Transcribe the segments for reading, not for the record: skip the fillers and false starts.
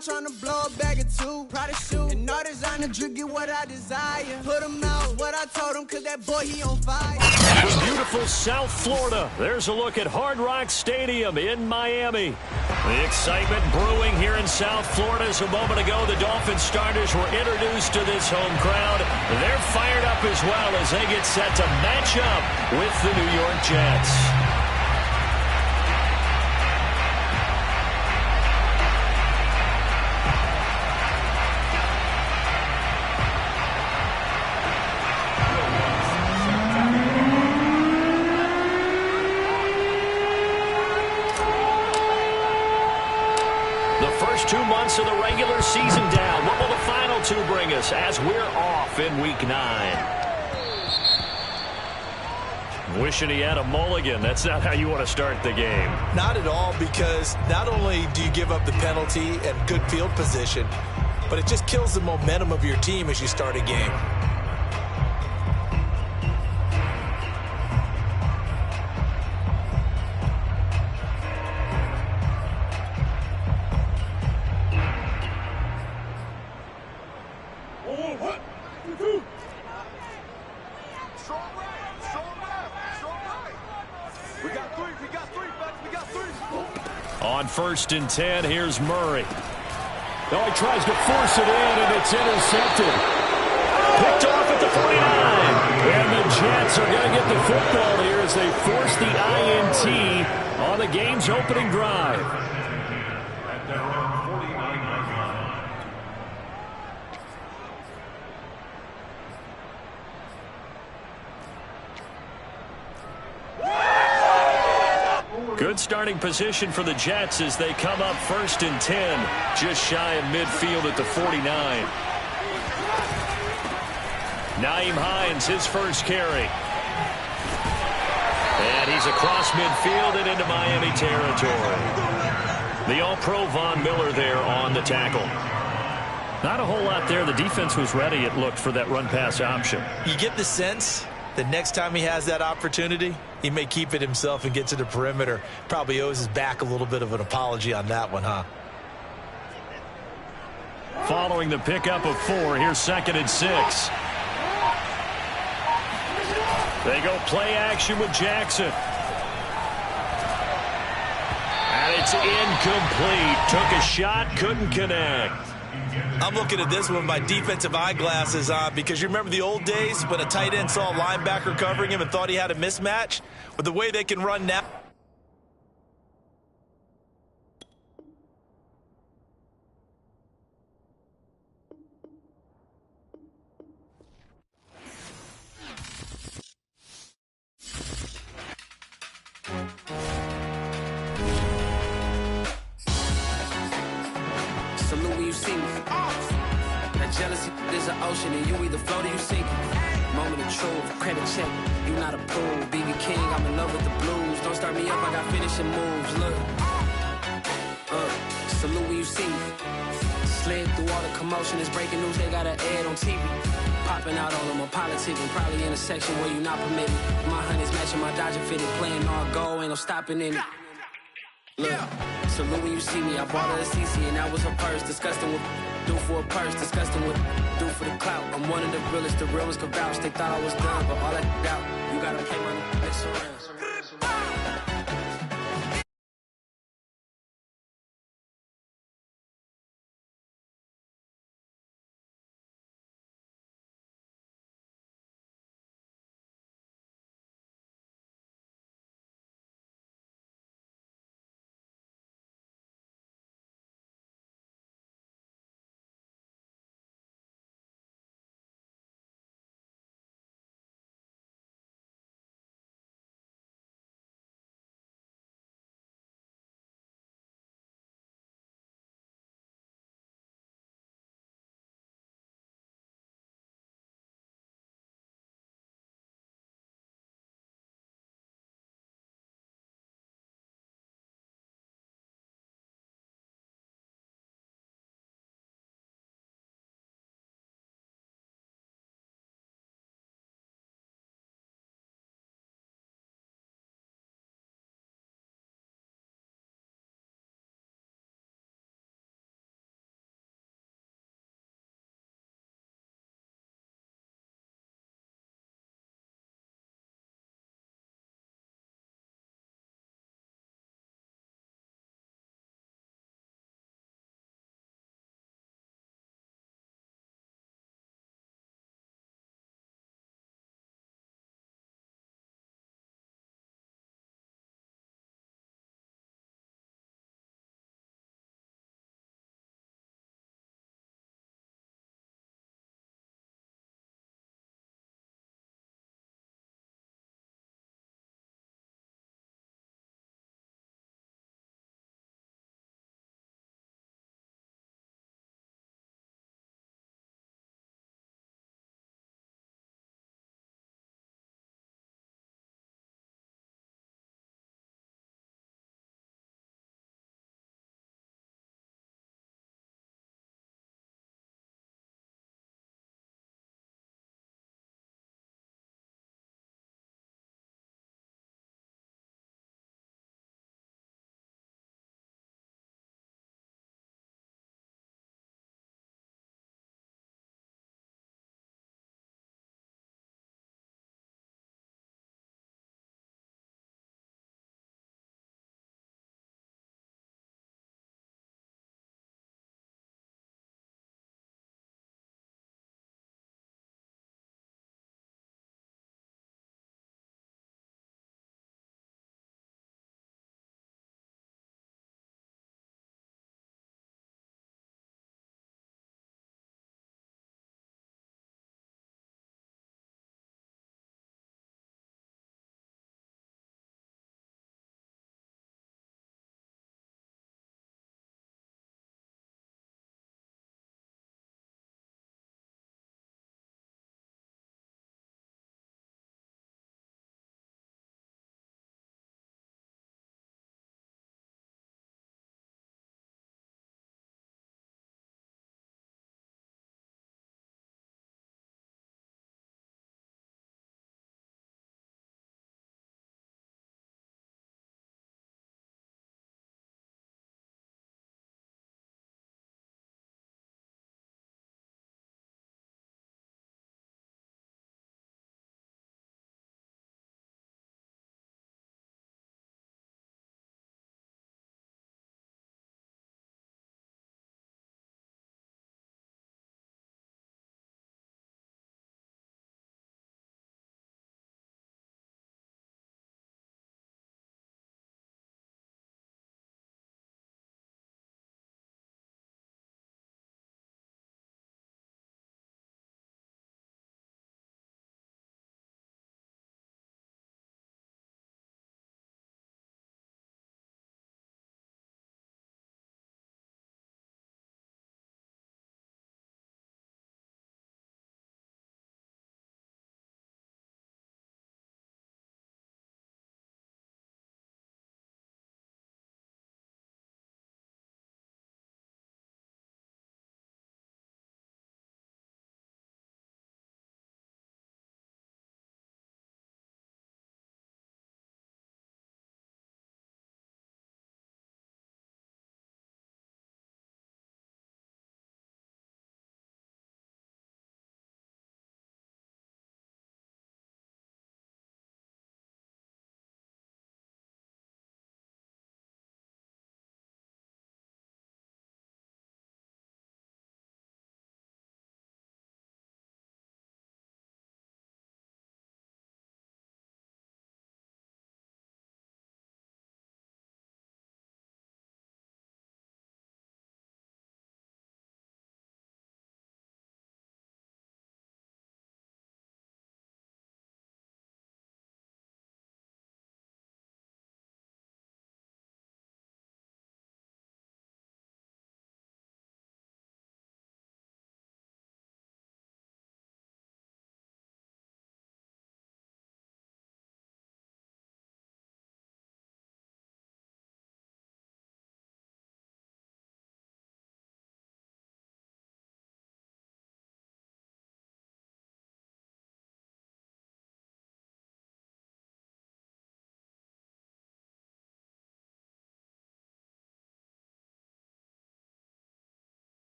I'm trying to blow a bag of two. Proud of shoe. And no designer drip, get what I desire. Put him out, what I told him, cause that boy, he on fire. Beautiful South Florida. There's a look at Hard Rock Stadium in Miami. The excitement brewing here in South Florida. As a moment ago, the Dolphins starters were introduced to this home crowd. They're fired up as well as they get set to match up with the New York Jets. The first 2 months of the regular season down. What will the final 2 bring us as we're off in Week 9? Wishing he had a mulligan. That's not how you want to start the game. Not at all, because not only do you give up the penalty and good field position, but it just kills the momentum of your team as you start a game. On 1st and 10, here's Murray. Oh, he tries to force it in, and it's intercepted. Picked off at the 49. And the Jets are going to get the football here as they force the INT on the game's opening drive. Good starting position for the Jets as they come up 1st and 10, just shy of midfield at the 49. Nyheim Hines, his first carry. And he's across midfield and into Miami territory. The All-Pro Von Miller there on the tackle. Not a whole lot there. The defense was ready, it looked, for that run-pass option. You get the sense the next time he has that opportunity, he may keep it himself and get to the perimeter. Probably owes his back a little bit of an apology on that one, huh? Following the pickup of 4, here's 2nd and 6. They go play action with Jackson. And it's incomplete. Took a shot, couldn't connect. I'm looking at this with my defensive eyeglasses on, because you remember the old days when a tight end saw a linebacker covering him and thought he had a mismatch? With the way they can run now. Salute when you see me. That jealousy is an ocean, and you either float or you sink. Moment of truth, credit check, you not approved. BB King, I'm in love with the blues. Don't start me up, I got finishing moves. Look, salute when you see me. Slid through all the commotion, it's breaking news, they got an ad on TV. Popping out on them, I'm politicking, probably in a section where you not permitted. My honey's matching my Dodger fitted, playing all go, ain't no stopping in it. Look, salute when you see me. I bought her a CC and that was her purse. Disgusting with do for a purse. Disgusting with do for the clout. I'm one of the realest. The real ones could vouch. They thought I was done, but all that doubt. You gotta play my next around.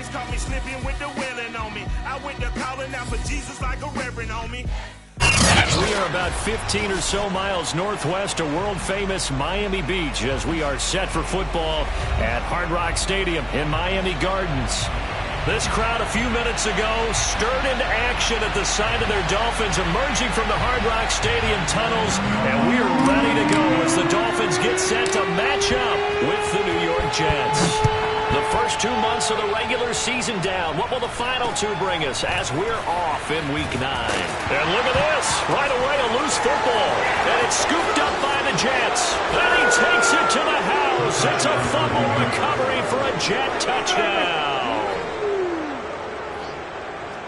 Niggas caught me slipping with the willing on me. I went to calling out for Jesus like a reverend on me. We are about 15 or so miles northwest of world-famous Miami Beach as we are set for football at Hard Rock Stadium in Miami Gardens. This crowd a few minutes ago stirred into action at the sight of their Dolphins emerging from the Hard Rock Stadium tunnels, and we are ready to go as the Dolphins get set to match up with the New York Jets. The first 2 months of the regular season down. What will the final two bring us as we're off in Week 9? And look at this. Right away, a loose football. And it's scooped up by the Jets. And he takes it to the house. It's a fumble recovery for a Jet touchdown.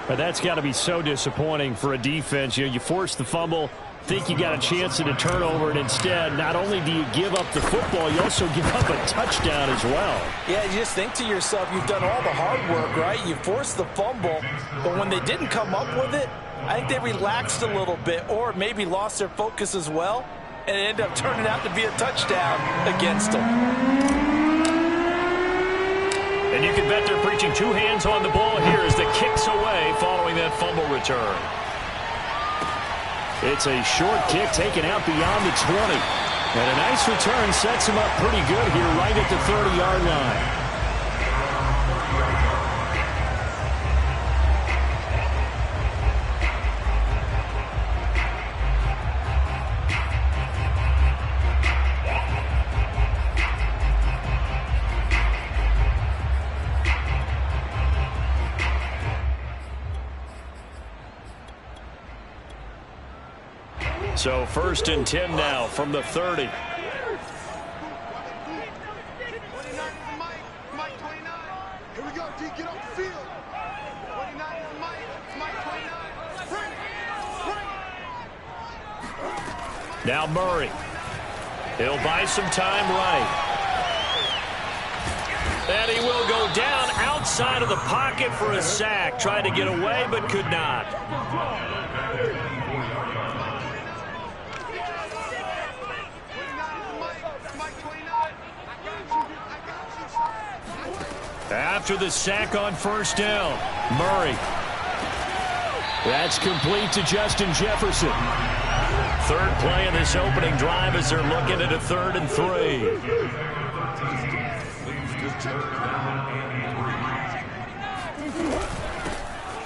But that's got to be so disappointing for a defense. You force the fumble, think you got a chance at a turnover, and instead, not only do you give up the football, you also give up a touchdown as well. Yeah, you just think to yourself, you've done all the hard work, right? You forced the fumble, but when they didn't come up with it, I think they relaxed a little bit or maybe lost their focus as well, and it ended up turning out to be a touchdown against them. And you can bet they're preaching two hands on the ball here as the kick's away following that fumble return. It's a short kick taken out beyond the 20. And a nice return sets him up pretty good here right at the 30-yard line. So 1st and 10 now from the 30. Here we go, D, get off the field. 29 is Mike 29. Now Murray. He'll buy some time right. And he will go down outside of the pocket for a sack. Tried to get away, but could not. After the sack on 1st down, Murray. That's complete to Justin Jefferson. 3rd play of this opening drive as they're looking at a 3rd and 3.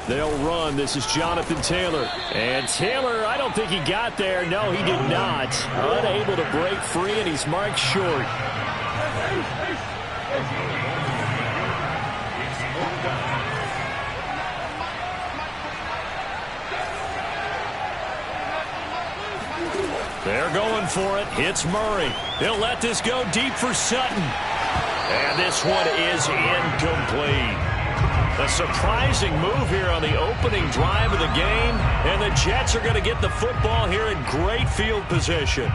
They'll run. This is Jonathan Taylor. And Taylor, I don't think he got there. No, he did not. Unable to break free, and he's marked short. They're going for it. It's Murray. He'll let this go deep for Sutton. And this one is incomplete. A surprising move here on the opening drive of the game. And the Jets are going to get the football here in great field position.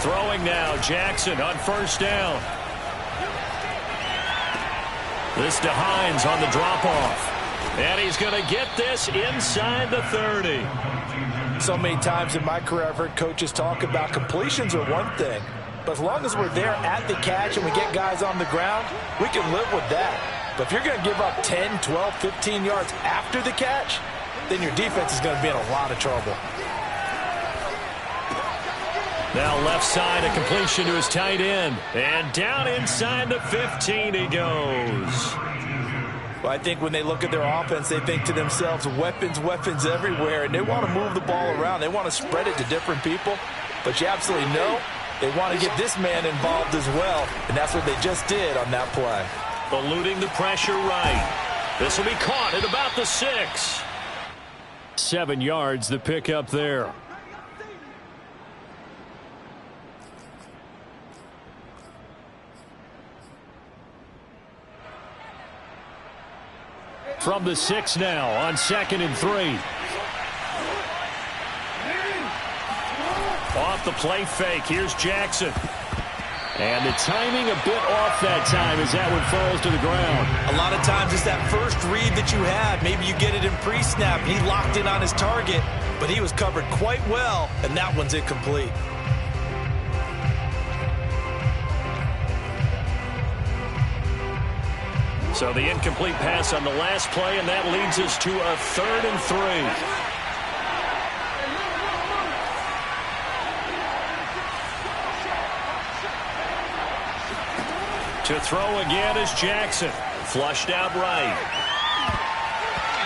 Throwing now, Jackson on 1st down. This to Hines on the drop-off. And he's going to get this inside the 30. So many times in my career I've heard coaches talk about completions are one thing, but as long as we're there at the catch and we get guys on the ground, we can live with that. But if you're going to give up 10, 12, 15 yards after the catch, then your defense is going to be in a lot of trouble. Now left side, a completion to his tight end. And down inside the 15 he goes. Well, I think when they look at their offense, they think to themselves, weapons, weapons everywhere. And they want to move the ball around. They want to spread it to different people. But you absolutely know they want to get this man involved as well. And that's what they just did on that play. Eluding the pressure right. This will be caught at about the 6. 7 yards, the pickup there. From the 6 now on 2nd and 3. Off the play fake, here's Jackson. And the timing a bit off that time as that one falls to the ground. A lot of times it's that first read that you had. Maybe you get it in pre-snap. He locked in on his target, but he was covered quite well, and that one's incomplete. So the incomplete pass on the last play, and that leads us to a 3rd and 3. To throw again is Jackson. Flushed out right.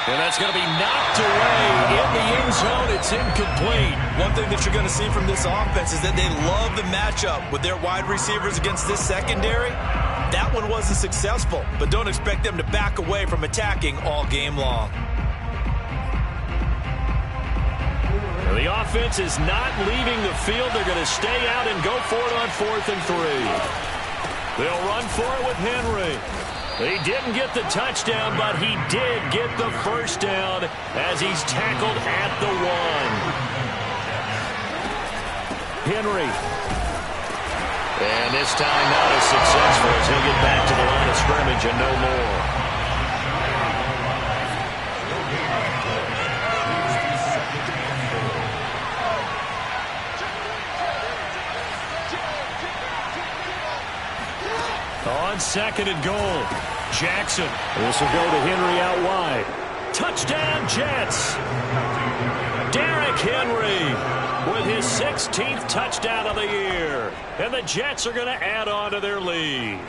And that's going to be knocked away in the end zone. It's incomplete. One thing that you're going to see from this offense is that they love the matchup with their wide receivers against this secondary. That one wasn't successful, but don't expect them to back away from attacking all game long. The offense is not leaving the field. They're going to stay out and go for it on 4th and 3. They'll run for it with Henry. He didn't get the touchdown, but he did get the first down as he's tackled at the 1. Henry. And this time not as successful as he'll get back to the line of scrimmage and no more. On 2nd and goal, Jackson. This will go to Henry out wide. Touchdown, Jets. Derrick Henry with his 16th touchdown of the year. And the Jets are going to add on to their lead.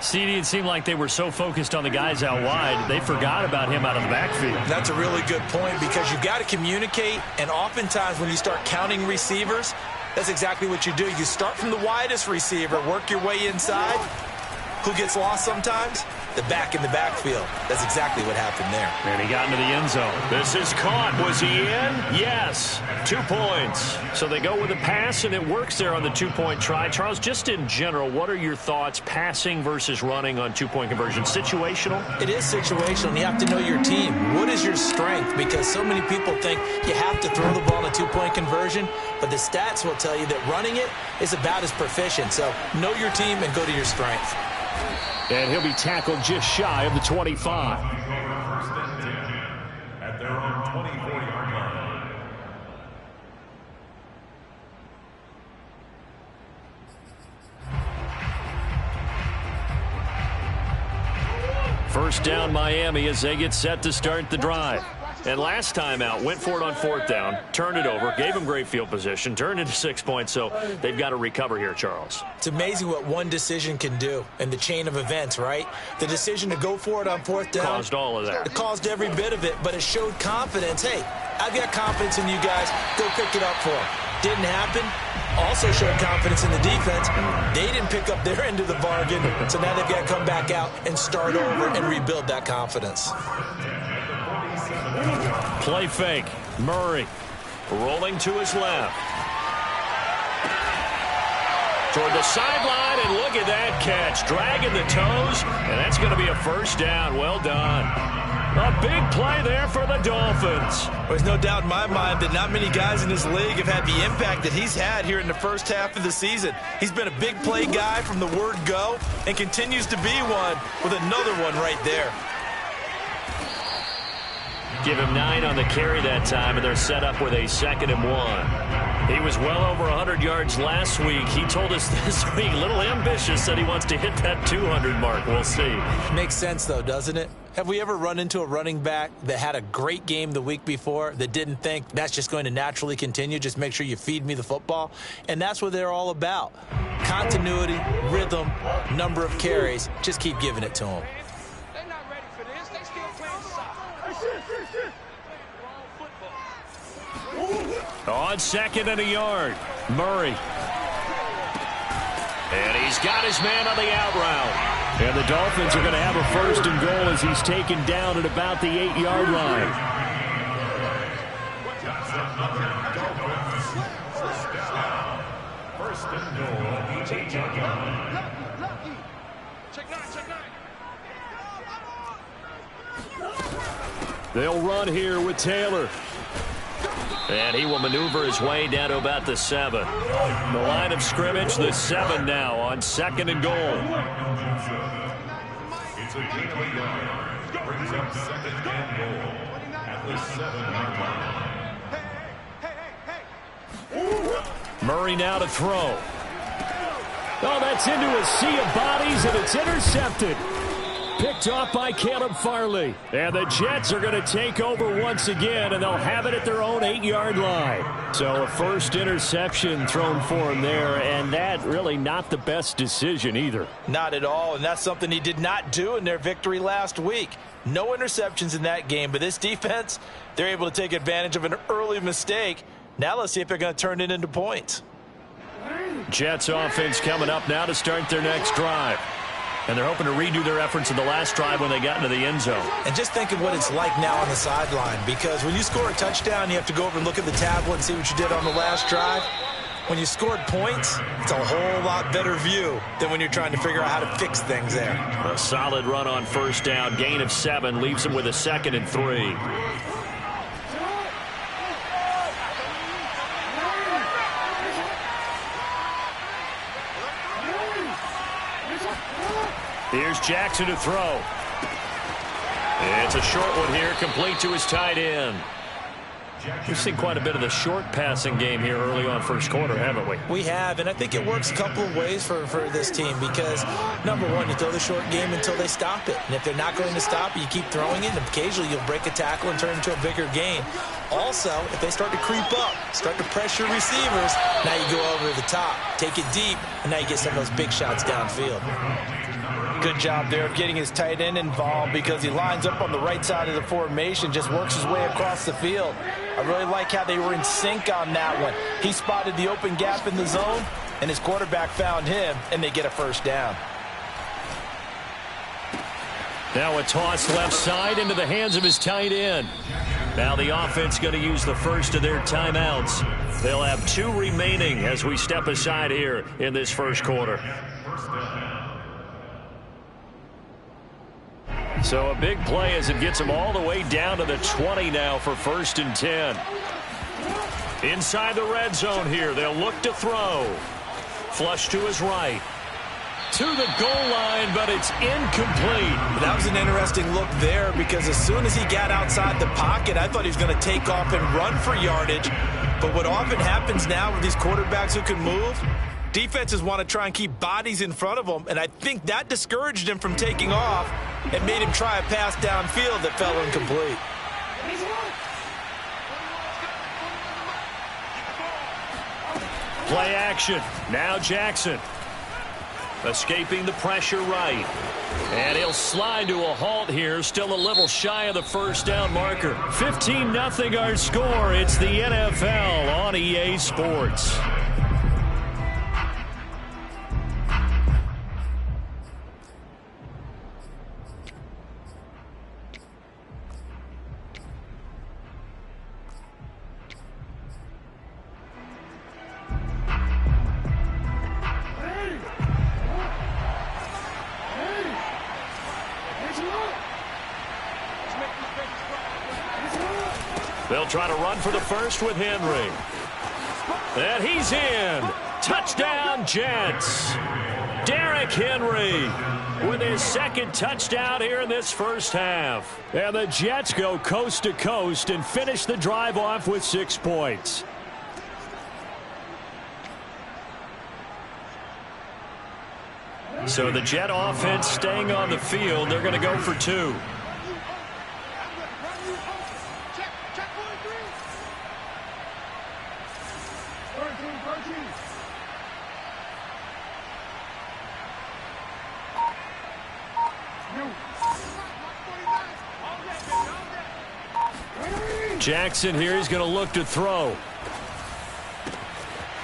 CD, it seemed like they were so focused on the guys out wide, they forgot about him out of the backfield. That's a really good point because you've got to communicate, and oftentimes when you start counting receivers, that's exactly what you do. You start from the widest receiver, work your way inside. Who gets lost sometimes? The back in the backfield. That's exactly what happened there. And he got into the end zone. This is caught. Was he in? Yes. 2 points. So they go with a pass, and it works there on the 2-point try. Charles, just in general, what are your thoughts passing versus running on 2-point conversion? Situational? It is situational, and you have to know your team. What is your strength? Because so many people think you have to throw the ball in a 2-point conversion, but the stats will tell you that running it is about as proficient. So know your team and go to your strength. And he'll be tackled just shy of the 25. At their own 24-yard line. First down Miami as they get set to start the drive. And last time out, went for it on 4th down, turned it over, gave them great field position, turned into 6 points, so they've got to recover here, Charles. It's amazing what one decision can do in the chain of events, right? The decision to go for it on 4th down. Caused all of that. It caused every bit of it, but it showed confidence. Hey, I've got confidence in you guys. Go pick it up for them. Didn't happen. Also showed confidence in the defense. They didn't pick up their end of the bargain, so now they've got to come back out and start over and rebuild that confidence. Play fake. Murray rolling to his left. Toward the sideline, and look at that catch. Dragging the toes, and that's going to be a first down. Well done. A big play there for the Dolphins. There's no doubt in my mind that not many guys in this league have had the impact that he's had here in the first half of the season. He's been a big play guy from the word go and continues to be one with another one right there. Give him 9 on the carry that time, and they're set up with a 2nd and 1. He was well over 100 yards last week. He told us this week, a little ambitious, said he wants to hit that 200 mark. We'll see. Makes sense, though, doesn't it? Have we ever run into a running back that had a great game the week before that didn't think that's just going to naturally continue? Just make sure you feed me the football. And that's what they're all about. Continuity, rhythm, number of carries. Just keep giving it to them. On 2nd and a yard, Murray. And he's got his man on the out route. And the Dolphins are going to have a 1st and goal as he's taken down at about the 8-yard line. First and goal, each 8-yard line. They'll run here with Taylor. And he will maneuver his way down to about the 7. The line of scrimmage, the 7 now on 2nd and goal. It's a gain of a yard. Brings up 2nd and goal at the 7-yard line. Murray now to throw. Oh, that's into a sea of bodies, and it's intercepted. Picked off by Caleb Farley. And the Jets are going to take over once again, and they'll have it at their own 8-yard line. So a first interception thrown for him there, and that really not the best decision either. Not at all, and that's something he did not do in their victory last week. No interceptions in that game, but this defense, they're able to take advantage of an early mistake. Now let's see if they're going to turn it into points. Jets offense coming up now to start their next drive. And they're hoping to redo their efforts in the last drive when they got into the end zone. And just think of what it's like now on the sideline, because when you score a touchdown, you have to go over and look at the tablet and see what you did on the last drive. When you scored points, it's a whole lot better view than when you're trying to figure out how to fix things there. A solid run on first down. Gain of 7 leaves him with a 2nd and 3. Here's Jackson to throw. It's a short one here, complete to his tight end. We've seen quite a bit of the short passing game here early on first quarter, haven't we? We have, and I think it works a couple of ways for this team because, number one, you throw the short game until they stop it. And if they're not going to stop it, you keep throwing it, and occasionally you'll break a tackle and turn it into a bigger gain. Also, if they start to creep up, start to pressure receivers, now you go over the top, take it deep, and now you get some of those big shots downfield. Good job there of getting his tight end involved because he lines up on the right side of the formation, just works his way across the field. I really like how they were in sync on that one. He spotted the open gap in the zone, and his quarterback found him, and they get a first down. Now a toss left side into the hands of his tight end. Now the offense going to use the first of their timeouts. They'll have 2 remaining as we step aside here in this first quarter. So a big play as it gets him all the way down to the 20 now for 1st and 10. Inside the red zone here. They'll look to throw. Flush to his right. To the goal line, but it's incomplete. That was an interesting look there because as soon as he got outside the pocket, I thought he was going to take off and run for yardage. But what often happens now with these quarterbacks who can move, defenses want to try and keep bodies in front of them, and I think that discouraged him from taking off and made him try a pass downfield that fell incomplete. Play action. Now Jackson. Escaping the pressure right. And he'll slide to a halt here. Still a little shy of the first down marker. 15-0 our score. It's the NFL on EA Sports. They'll try to run for the first with Henry. And he's in. Touchdown, Jets. Derrick Henry with his 2nd touchdown here in this first half. And the Jets go coast to coast and finish the drive off with 6 points. So the Jet offense staying on the field. They're going to go for 2. Jackson here is going to look to throw.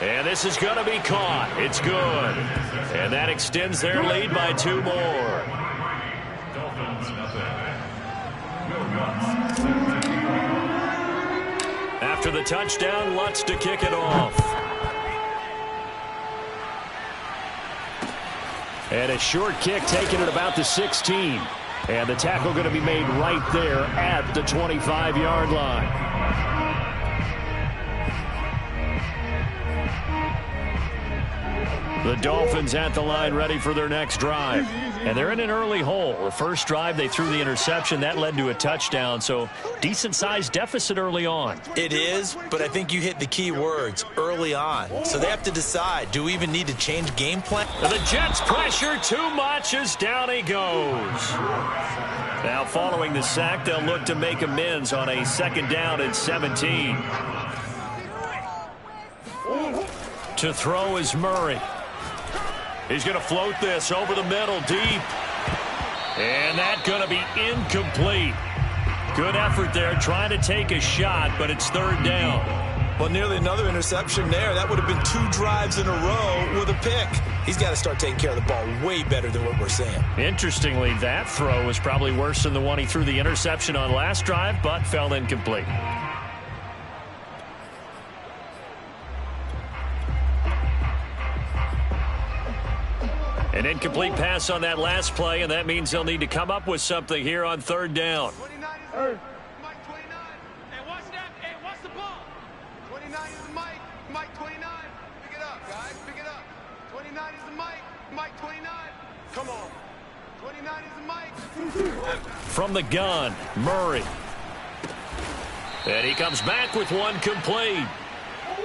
And this is going to be caught. It's good. And that extends their lead by 2 more. After the touchdown, Lutz to kick it off. And a short kick taken at about the 16. And the tackle going to be made right there at the 25-yard line. The Dolphins at the line ready for their next drive. And they're in an early hole. The first drive, they threw the interception. That led to a touchdown, so decent-sized deficit early on. It is, but I think you hit the key words, early on. So they have to decide, do we even need to change game plan? The Jets pressure too much as down he goes. Now following the sack, they'll look to make amends on a 2nd down and 17. To throw is Murray. He's going to float this over the middle deep. And that's going to be incomplete. Good effort there trying to take a shot, but it's 3rd down. Well, nearly another interception there. That would have been 2 drives in a row with a pick. He's got to start taking care of the ball way better than what we're saying. Interestingly, that throw was probably worse than the one he threw the interception on last drive, but fell incomplete. An incomplete pass on that last play, and that means they'll need to come up with something here on 3rd down. 29 is Mike 29. Hey, watch that. Hey, watch the ball. 29 is Mike. Mike 29. Pick it up, guys. Pick it up. 29 is Mike. Mike 29. Come on. 29 is Mike. From the gun, Murray. And he comes back with one complete.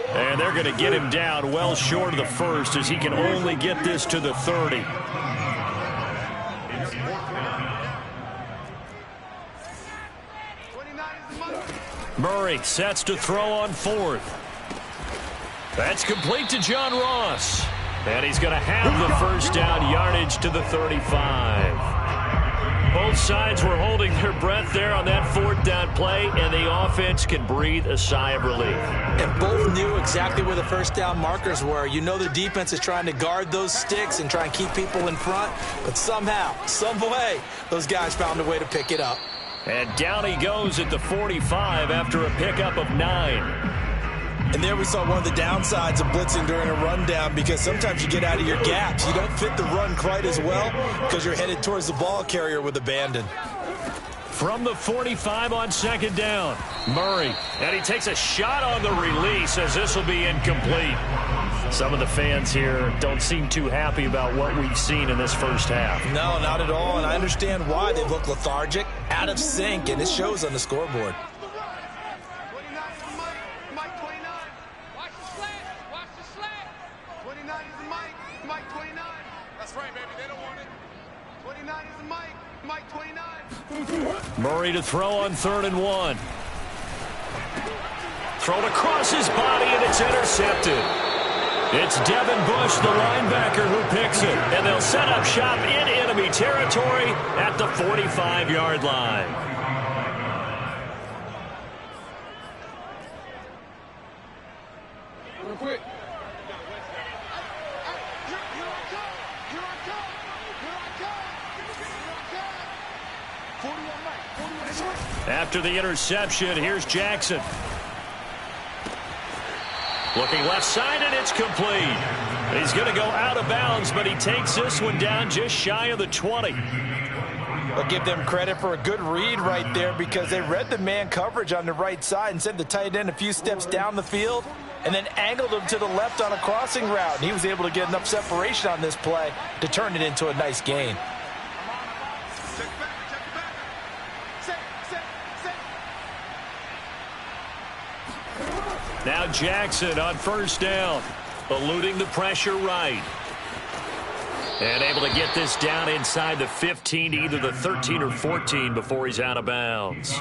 And they're going to get him down well short of the first as he can only get this to the 30. Murray sets to throw on 4th. That's complete to John Ross. And he's going to have the first down, yardage to the 35. Both sides were holding their breath there on that 4th down play, and the offense can breathe a sigh of relief. And both knew exactly where the first down markers were. You know the defense is trying to guard those sticks and try and keep people in front, but somehow, some way, those guys found a way to pick it up. And down he goes at the 45 after a pickup of 9. And there we saw one of the downsides of blitzing during a rundown, because sometimes you get out of your gaps. You don't fit the run quite as well because you're headed towards the ball carrier with abandon. From the 45 on 2nd down, Murray. And he takes a shot on the release as this will be incomplete. Some of the fans here don't seem too happy about what we've seen in this first half. No, not at all, and I understand why. They look lethargic, out of sync, and it shows on the scoreboard. 29 is Mike. Mike 29. Watch the slant. Watch the slant. 29 is Mike. Mike 29. That's right, baby. They don't want it. 29 is Mike. Mike 29. Murray to throw on 3rd and 1. Thrown across his body, and it's intercepted. It's Devin Bush, the linebacker, who picks it. And they'll set up shop in enemy territory at the 45-yard line. Real quick. After the interception, here's Jackson. Looking left side, and it's complete. He's going to go out of bounds, but he takes this one down just shy of the 20. I'll give them credit for a good read right there, because they read the man coverage on the right side and sent the tight end a few steps down the field and then angled him to the left on a crossing route. And he was able to get enough separation on this play to turn it into a nice gain. Now Jackson on 1st down, eluding the pressure right. And able to get this down inside the 15, either the 13 or 14 before he's out of bounds.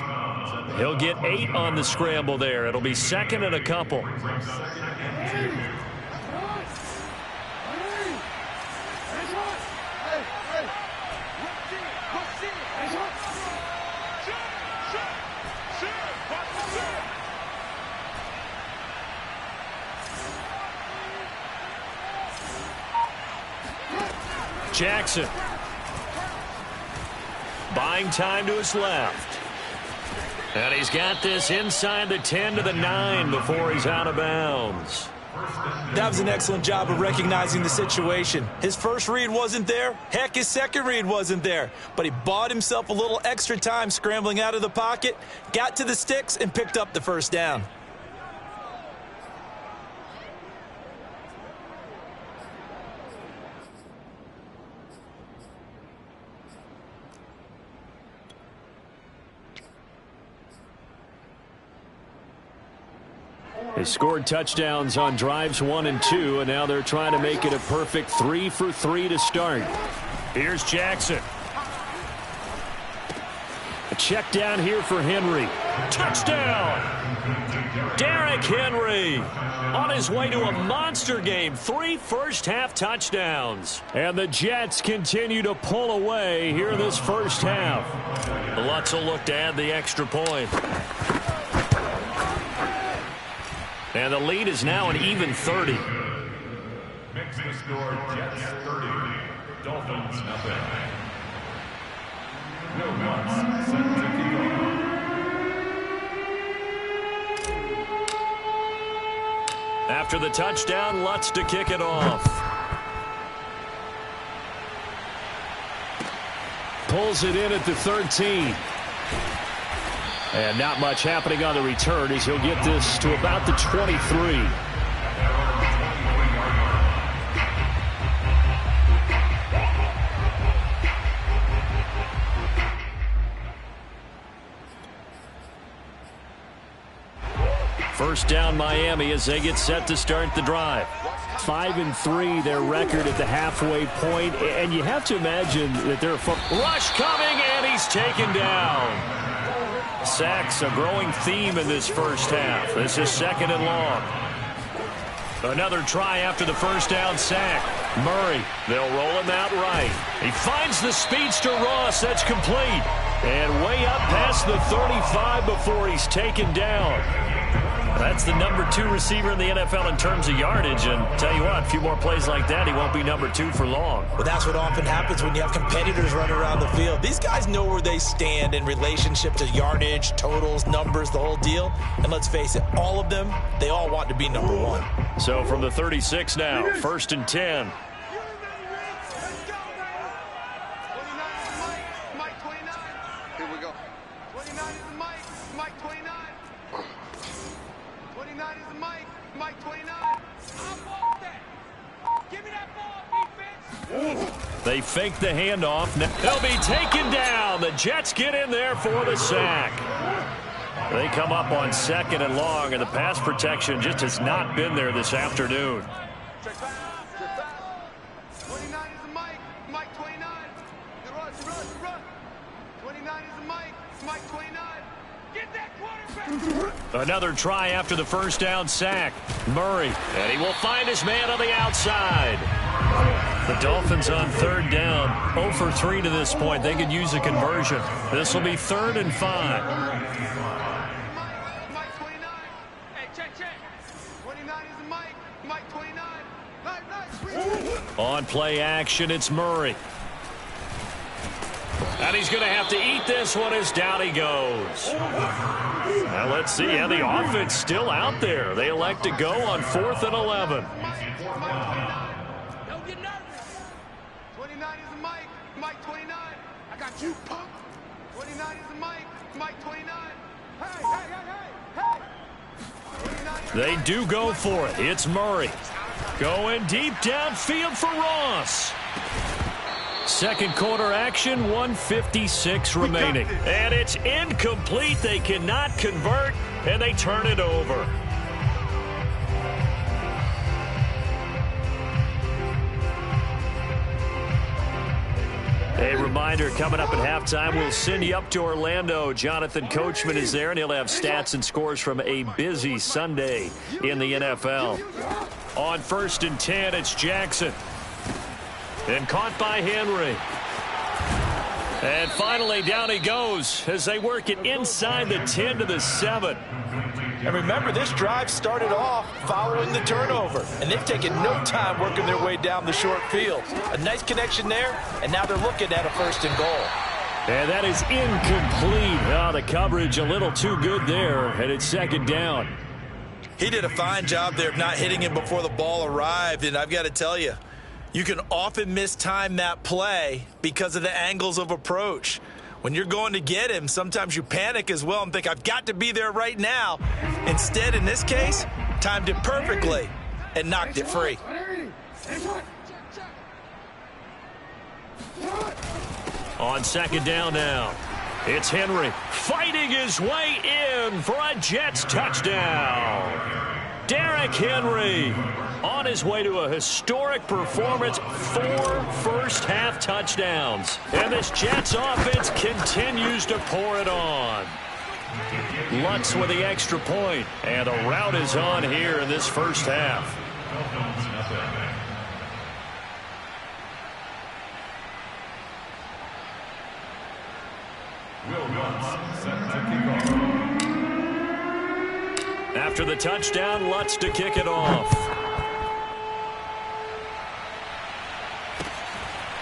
He'll get 8 on the scramble there. It'll be 2nd and a couple. Jackson buying time to his left. And he's got this inside the 10 to the 9 before he's out of bounds. That was an excellent job of recognizing the situation. His first read wasn't there. Heck, his second read wasn't there. But he bought himself a little extra time scrambling out of the pocket, got to the sticks, and picked up the first down. They scored touchdowns on drives 1 and 2, and now they're trying to make it a perfect 3 for 3 to start. Here's Jackson. A check down here for Henry. Touchdown! Derrick Henry on his way to a monster game. 3 first-half touchdowns. And the Jets continue to pull away here in this first half. Lutz will look to add the extra point. And the lead is now an even 30. Makes the score Jets 30, Dolphins nothing. No Lutz set to kick off. After the touchdown, Lutz to kick it off. Pulls it in at the 13. And not much happening on the return as he'll get this to about the 23. First down Miami as they get set to start the drive. 5-3 their record at the halfway point, and you have to imagine that they're rush coming, and he's taken down. Sacks a growing theme in this first half. This is 2nd and long. Another try after the first down sack. Murray, they'll roll him out right. He finds the speedster Ross. That's complete. And way up past the 35 before he's taken down. That's the number 2 receiver in the NFL in terms of yardage. And tell you what, a few more plays like that, he won't be number 2 for long. Well, that's what often happens when you have competitors running around the field. These guys know where they stand in relationship to yardage, totals, numbers, the whole deal. And let's face it, all of them, they all want to be number 1. So from the 36 now, 1st and 10. Here we go. 29 is the Mike. Mike 29. 29 is the Mike. Mike 29. I want that. Give me that ball, defense. They fake the handoff. They'll be taken down. The Jets get in there for the sack. They come up on 2nd and long, and the pass protection just has not been there this afternoon. 29 is the Mike. Mike 29. The rush. 29 is the Mike. Mike 29. Get that quarterback. Another try after the first down sack. Murray, and he will find his man on the outside. The Dolphins on 3rd down. 0 for 3 to this point. They could use a conversion. This will be 3rd and 5. Mike 29. Hey, check. 29 is the Mike. Mike 29. Nice. On play action, it's Murray. And he's going to have to eat this one as down he goes. Now let's see. Yeah, the offense still out there. They elect to go on 4th and 11. Don't get nervous. 29 is the Mike. Mike 29. I got you, punk. 29 is the Mike. Mike 29. Hey. 29 is the They Mike. do go for it. It's Murray. Going deep downfield for Ross. Second quarter action, 1:56 remaining. And it's incomplete. They cannot convert, and they turn it over. A reminder, coming up at halftime, we'll send you up to Orlando. Jonathan Coachman is there, and he'll have stats and scores from a busy Sunday in the NFL. On 1st and 10, it's Jackson. And caught by Henry. And finally, down he goes as they work it inside the 10 to the 7. And remember, this drive started off following the turnover, and they've taken no time working their way down the short field. A nice connection there, and now they're looking at a 1st and goal. And that is incomplete. Oh, the coverage a little too good there, and it's 2nd down. He did a fine job there of not hitting him before the ball arrived, and I've got to tell you, you can often mistime that play because of the angles of approach. When you're going to get him, sometimes you panic as well and think, I've got to be there right now. Instead, in this case, timed it perfectly and knocked it free. On 2nd down now, it's Henry fighting his way in for a Jets touchdown. Derrick Henry on his way to a historic performance, 4 first-half touchdowns. And this Jets offense continues to pour it on. Lutz with the extra point, and the rout is on here in this first half. After the touchdown, Lutz to kick it off.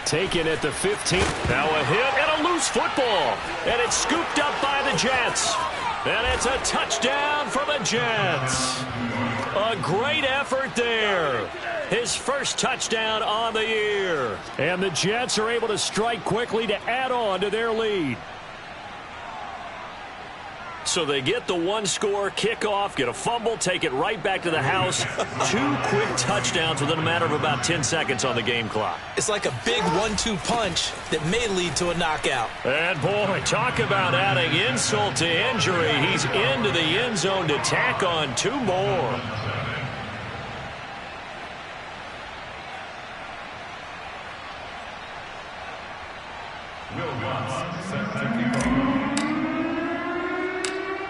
Taken at the 15. Now a hit and a loose football. And it's scooped up by the Jets. And it's a touchdown for the Jets. A great effort there. His first touchdown on the year. And the Jets are able to strike quickly to add on to their lead. So they get the one-score kickoff, get a fumble, take it right back to the house. 2 quick touchdowns within a matter of about 10 seconds on the game clock. It's like a big 1-2 punch that may lead to a knockout. And, boy, talk about adding insult to injury. He's into the end zone to tack on 2 more.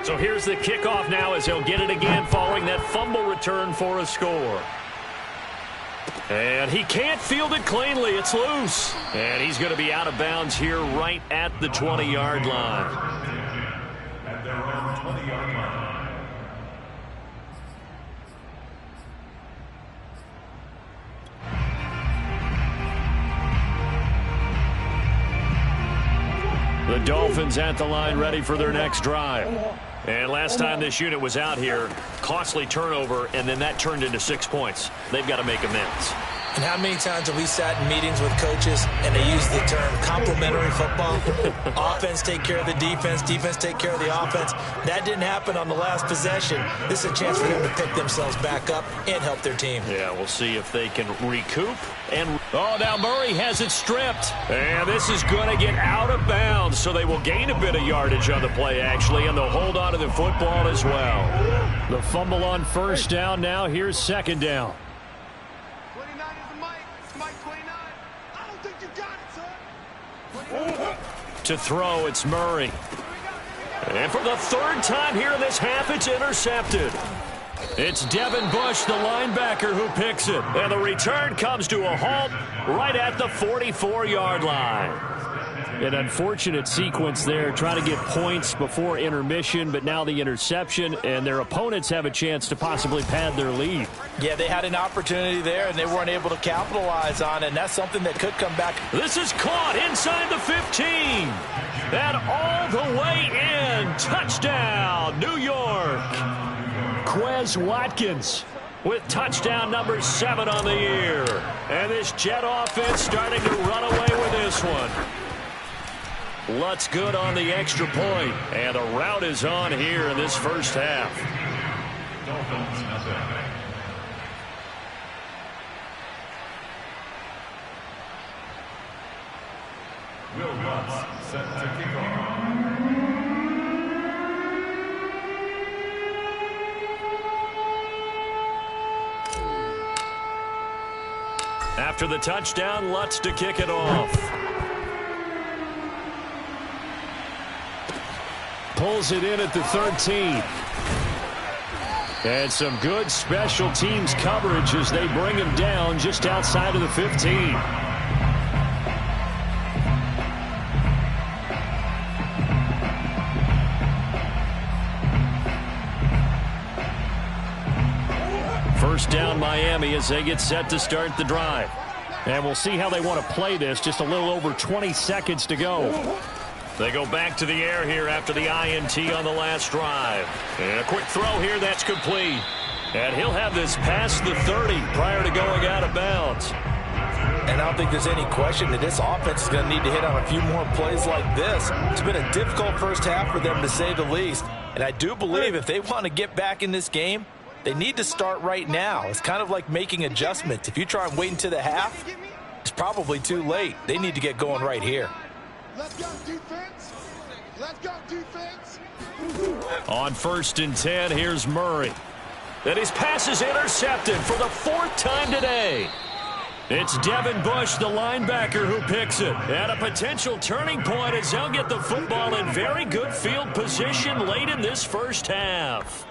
So here's the kickoff now as he'll get it again following that fumble return for a score. And he can't field it cleanly. It's loose. And he's going to be out of bounds here right at the 20-yard line. At their own 20-yard line. The Dolphins at the line ready for their next drive. And last time this unit was out here, costly turnover, and then that turned into 6 points. They've got to make amends. And how many times have we sat in meetings with coaches and they use the term complementary football? Offense take care of the defense, defense take care of the offense. That didn't happen on the last possession. This is a chance for them to pick themselves back up and help their team. Yeah, we'll see if they can recoup. And oh, now Murray has it stripped. And this is going to get out of bounds, so they will gain a bit of yardage on the play, actually, and they'll hold on to the football as well. The fumble on first down now. Here's second down. 29 is the Mike. It's Mike 29. I don't think you got it, son. To throw, it's Murray. And for the 3rd time here in this half, it's intercepted. It's Devin Bush, the linebacker, who picks it. And the return comes to a halt right at the 44-yard line. An unfortunate sequence there, trying to get points before intermission, but now the interception, and their opponents have a chance to possibly pad their lead. Yeah, they had an opportunity there, and they weren't able to capitalize on it, and that's something that could come back. This is caught inside the 15. And all the way in. Touchdown, New York. Quez Watkins with touchdown number 7 on the year. And this Jet offense starting to run away with this one. Lutz good on the extra point. And the rout is on here in this first half. Dolphins nothing. Will Lutz set to kick off. After the touchdown, Lutz to kick it off. Pulls it in at the 13. And some good special teams coverage as they bring him down just outside of the 15. First down Miami as they get set to start the drive. And we'll see how they want to play this. Just a little over 20 seconds to go. They go back to the air here after the INT on the last drive. And a quick throw here, that's complete. And he'll have this past the 30 prior to going out of bounds. And I don't think there's any question that this offense is going to need to hit on a few more plays like this. It's been a difficult first half for them, to say the least. And I do believe if they want to get back in this game, they need to start right now. It's kind of like making adjustments. If you try and wait until the half, it's probably too late. They need to get going right here. Let's go, defense. Let's go, defense. On 1st and 10, here's Murray. And his pass is intercepted for the 4th time today. It's Devin Bush, the linebacker, who picks it. And a potential turning point as they'll get the football in very good field position late in this first half.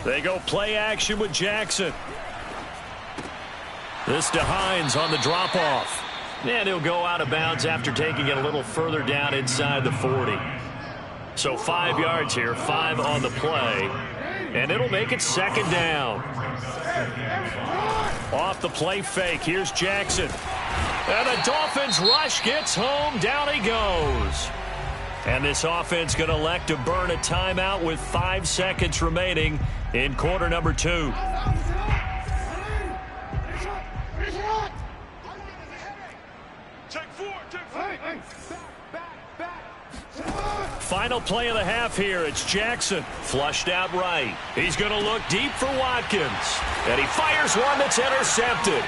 They go play action with Jackson. This to Hines on the drop-off. And he'll go out of bounds after taking it a little further down inside the 40. So 5 yards here, 5 on the play. And it'll make it 2nd down. Off the play fake, here's Jackson. And the Dolphins rush gets home, down he goes. And this offense going to elect to burn a timeout with 5 seconds remaining in quarter number 2. Final play of the half here. It's Jackson. Flushed out right. He's going to look deep for Watkins. And he fires one that's intercepted.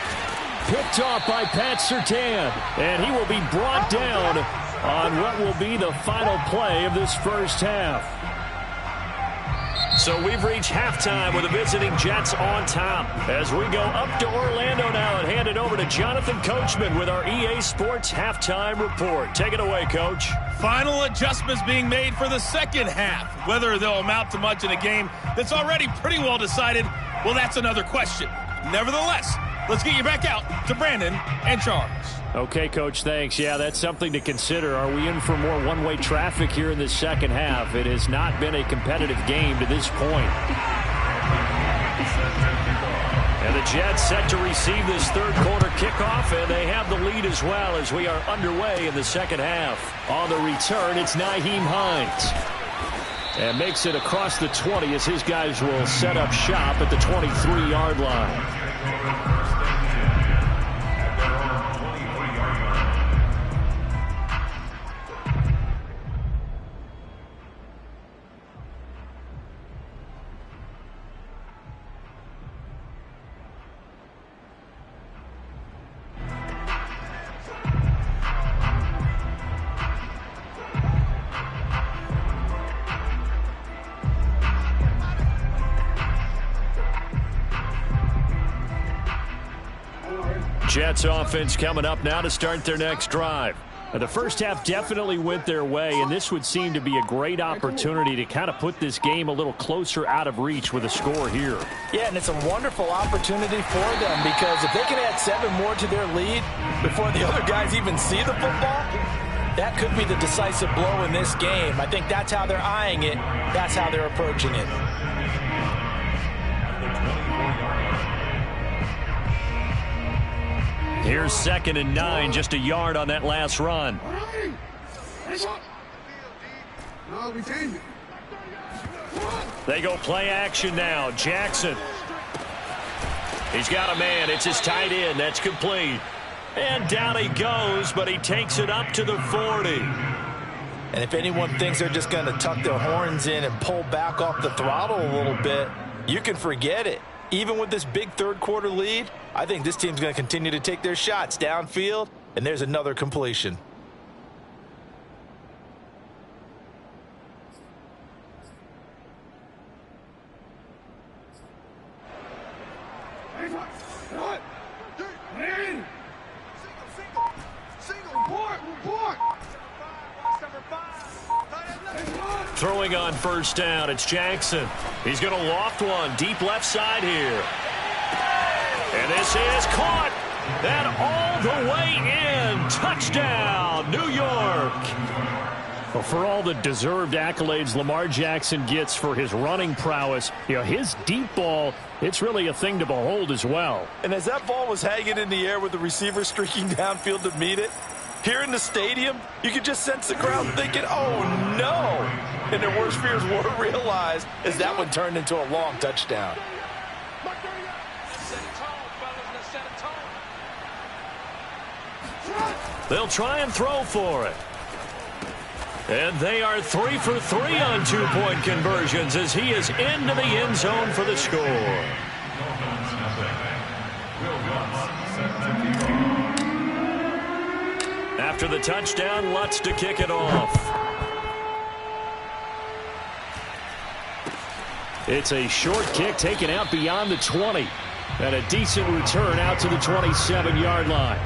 Picked off by Pat Surtain. And he will be brought down on what will be the final play of this first half. So we've reached halftime with the visiting Jets on top. As we go up to Orlando now and hand it over to Jonathan Coachman with our EA Sports Halftime Report. Take it away, Coach. Final adjustments being made for the second half. Whether they'll amount to much in a game that's already pretty well decided, well, that's another question. Nevertheless, let's get you back out to Brandon and Charles. Okay, Coach, thanks. Yeah, that's something to consider. Are we in for more one-way traffic here in the second half? It has not been a competitive game to this point. And the Jets set to receive this third quarter kickoff, and they have the lead as well as we are underway in the second half. On the return, it's Nyheim Hines. And makes it across the 20 as his guys will set up shop at the 23-yard line. Jets offense coming up now to start their next drive. The first half definitely went their way, and this would seem to be a great opportunity to kind of put this game a little closer out of reach with a score here. Yeah, and it's a wonderful opportunity for them because if they can add 7 more to their lead before the other guys even see the football, that could be the decisive blow in this game. I think that's how they're eyeing it. That's how they're approaching it. Here's 2nd and 9, just a yard on that last run. They go play action now. Jackson. He's got a man. It's his tight end. That's complete. And down he goes, but he takes it up to the 40. And if anyone thinks they're just going to tuck their horns in and pull back off the throttle a little bit, you can forget it. Even with this big third quarter lead, I think this team's going to continue to take their shots downfield, and there's another completion. Throwing on first down, it's Jackson. He's going to loft one deep left side here. And this is caught. And all the way in. Touchdown, New York. Well, for all the deserved accolades Lamar Jackson gets for his running prowess, you know, his deep ball, it's really a thing to behold as well. And as that ball was hanging in the air with the receiver streaking downfield to meet it, here in the stadium, you could just sense the crowd thinking, oh, no. And their worst fears were realized as that one turned into a long touchdown. They'll try and throw for it. And they are 3 for 3 on two-point conversions as he is into the end zone for the score. After the touchdown, Lutz to kick it off. It's a short kick taken out beyond the 20. And a decent return out to the 27-yard line.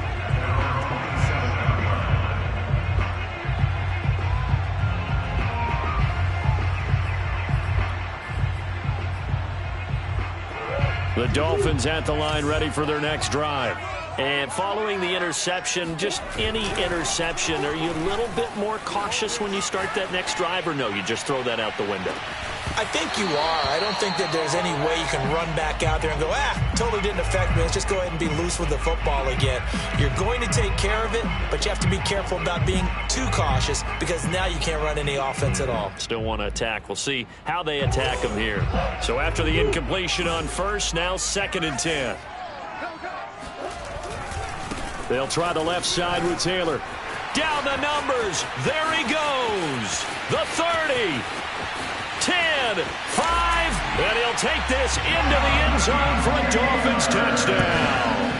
The Dolphins at the line ready for their next drive. And following the interception, just any interception, are you a little bit more cautious when you start that next drive, or no, you just throw that out the window? I think you are. I don't think that there's any way you can run back out there and go, totally didn't affect me. Let's just go ahead and be loose with the football again. You're going to take care of it, but you have to be careful about being too cautious because now you can't run any offense at all. Still want to attack. We'll see how they attack them here. So after the incompletion on first, now 2nd and 10. They'll try the left side with Taylor. Down the numbers. There he goes. The 30. 10, 5, and he'll take this into the end zone for a Dolphins touchdown.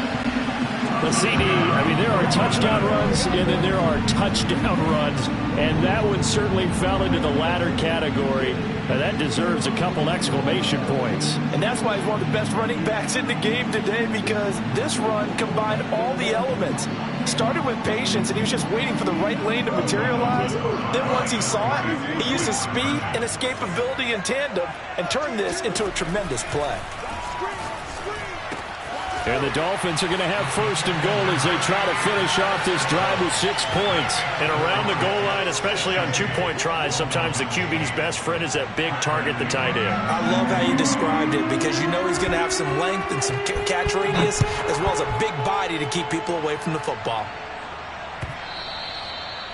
The CD, I mean, there are touchdown runs, and then there are touchdown runs, and that one certainly fell into the latter category. That deserves a couple exclamation points. And that's why he's one of the best running backs in the game today, because this run combined all the elements. Started with patience, and he was just waiting for the right lane to materialize. Then once he saw it, he used his speed and escapability in tandem and turned this into a tremendous play. And the Dolphins are going to have 1st and goal as they try to finish off this drive with 6 points. And around the goal line, especially on two-point tries, sometimes the QB's best friend is that big target, the tight end. I love how you described it because you know he's going to have some length and some catch radius as well as a big body to keep people away from the football.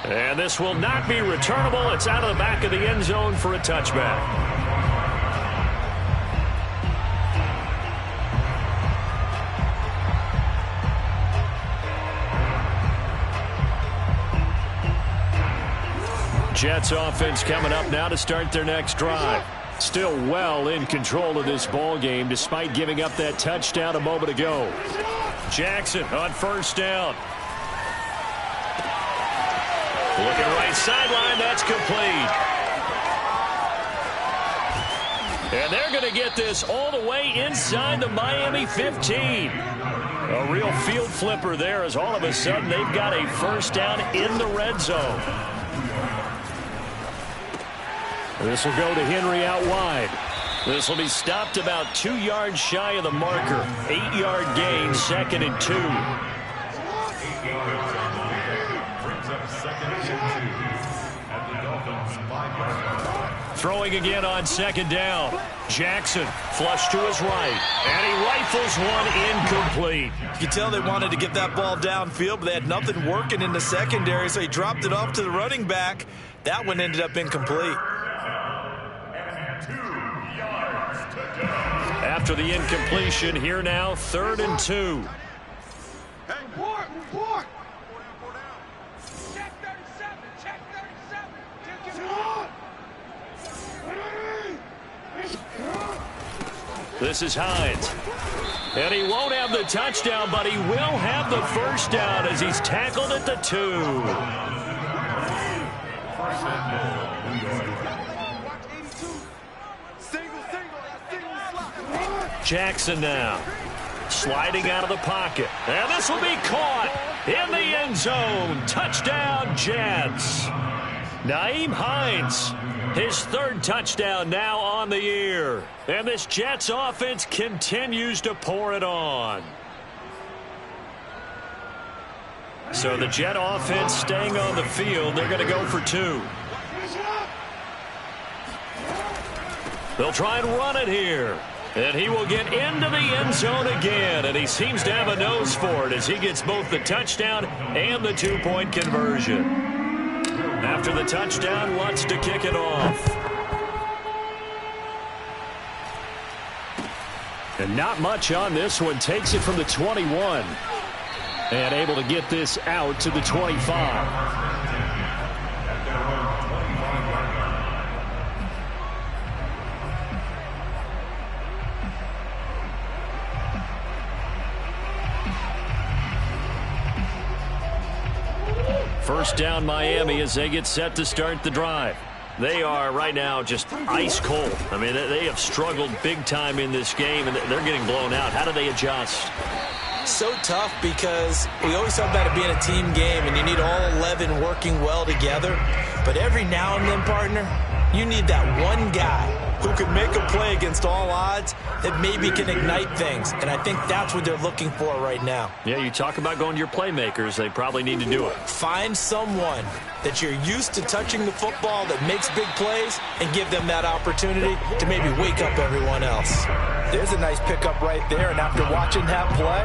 And this will not be returnable. It's out of the back of the end zone for a touchback. Jets offense coming up now to start their next drive. Still well in control of this ball game despite giving up that touchdown a moment ago. Jackson on 1st down. Looking right sideline, that's complete. And they're going to get this all the way inside the Miami 15. A real field flipper there as all of a sudden they've got a 1st down in the red zone. This will go to Henry out wide. This will be stopped about 2 yards shy of the marker. 8-yard gain, 2nd and 2. Throwing again on 2nd down. Jackson flush to his right. And he rifles one incomplete. You can tell they wanted to get that ball downfield, but they had nothing working in the secondary, so he dropped it off to the running back. That one ended up incomplete. After the incompletion, here now, 3rd and 2. Hey, four. Check 37. Check 37. This is Hines. And he won't have the touchdown, but he will have the 1st down as he's tackled at the 2. Jackson now sliding out of the pocket. And this will be caught in the end zone. Touchdown, Jets. Nyheim Hines, his 3rd touchdown now on the year. And this Jets offense continues to pour it on. So the Jet offense staying on the field. They're going to go for 2. They'll try and run it here. And he will get into the end zone again. And he seems to have a nose for it as he gets both the touchdown and the 2-point conversion. After the touchdown, Lutz to kick it off. And not much on this one. Takes it from the 21. And able to get this out to the 25. First down Miami as they get set to start the drive. They are right now just ice cold. I mean, they have struggled big time in this game, and they're getting blown out. How do they adjust? So tough because we always talk about it being a team game, and you need all 11 working well together. But every now and then, partner, you need that one guy who can make a play against all odds that maybe can ignite things. And I think that's what they're looking for right now. Yeah, you talk about going to your playmakers. They probably need to do it. Find someone that you're used to touching the football that makes big plays and give them that opportunity to maybe wake up everyone else. There's a nice pickup right there, and after watching that play,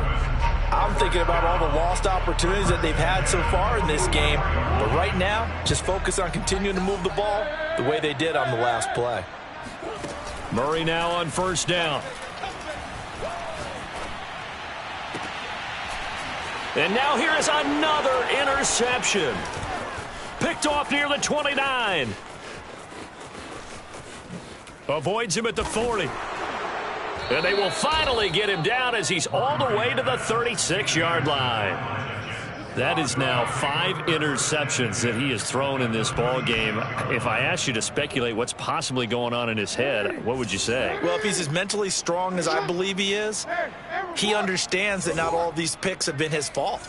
I'm thinking about all the lost opportunities that they've had so far in this game. But right now, just focus on continuing to move the ball the way they did on the last play. Murray now on first down. And now here is another interception. Picked off near the 29. Avoids him at the 40. And they will finally get him down as he's all the way to the 36-yard line. That is now 5 interceptions that he has thrown in this ball game. If I asked you to speculate what's possibly going on in his head, what would you say? Well, if he's as mentally strong as I believe he is, he understands that not all of these picks have been his fault.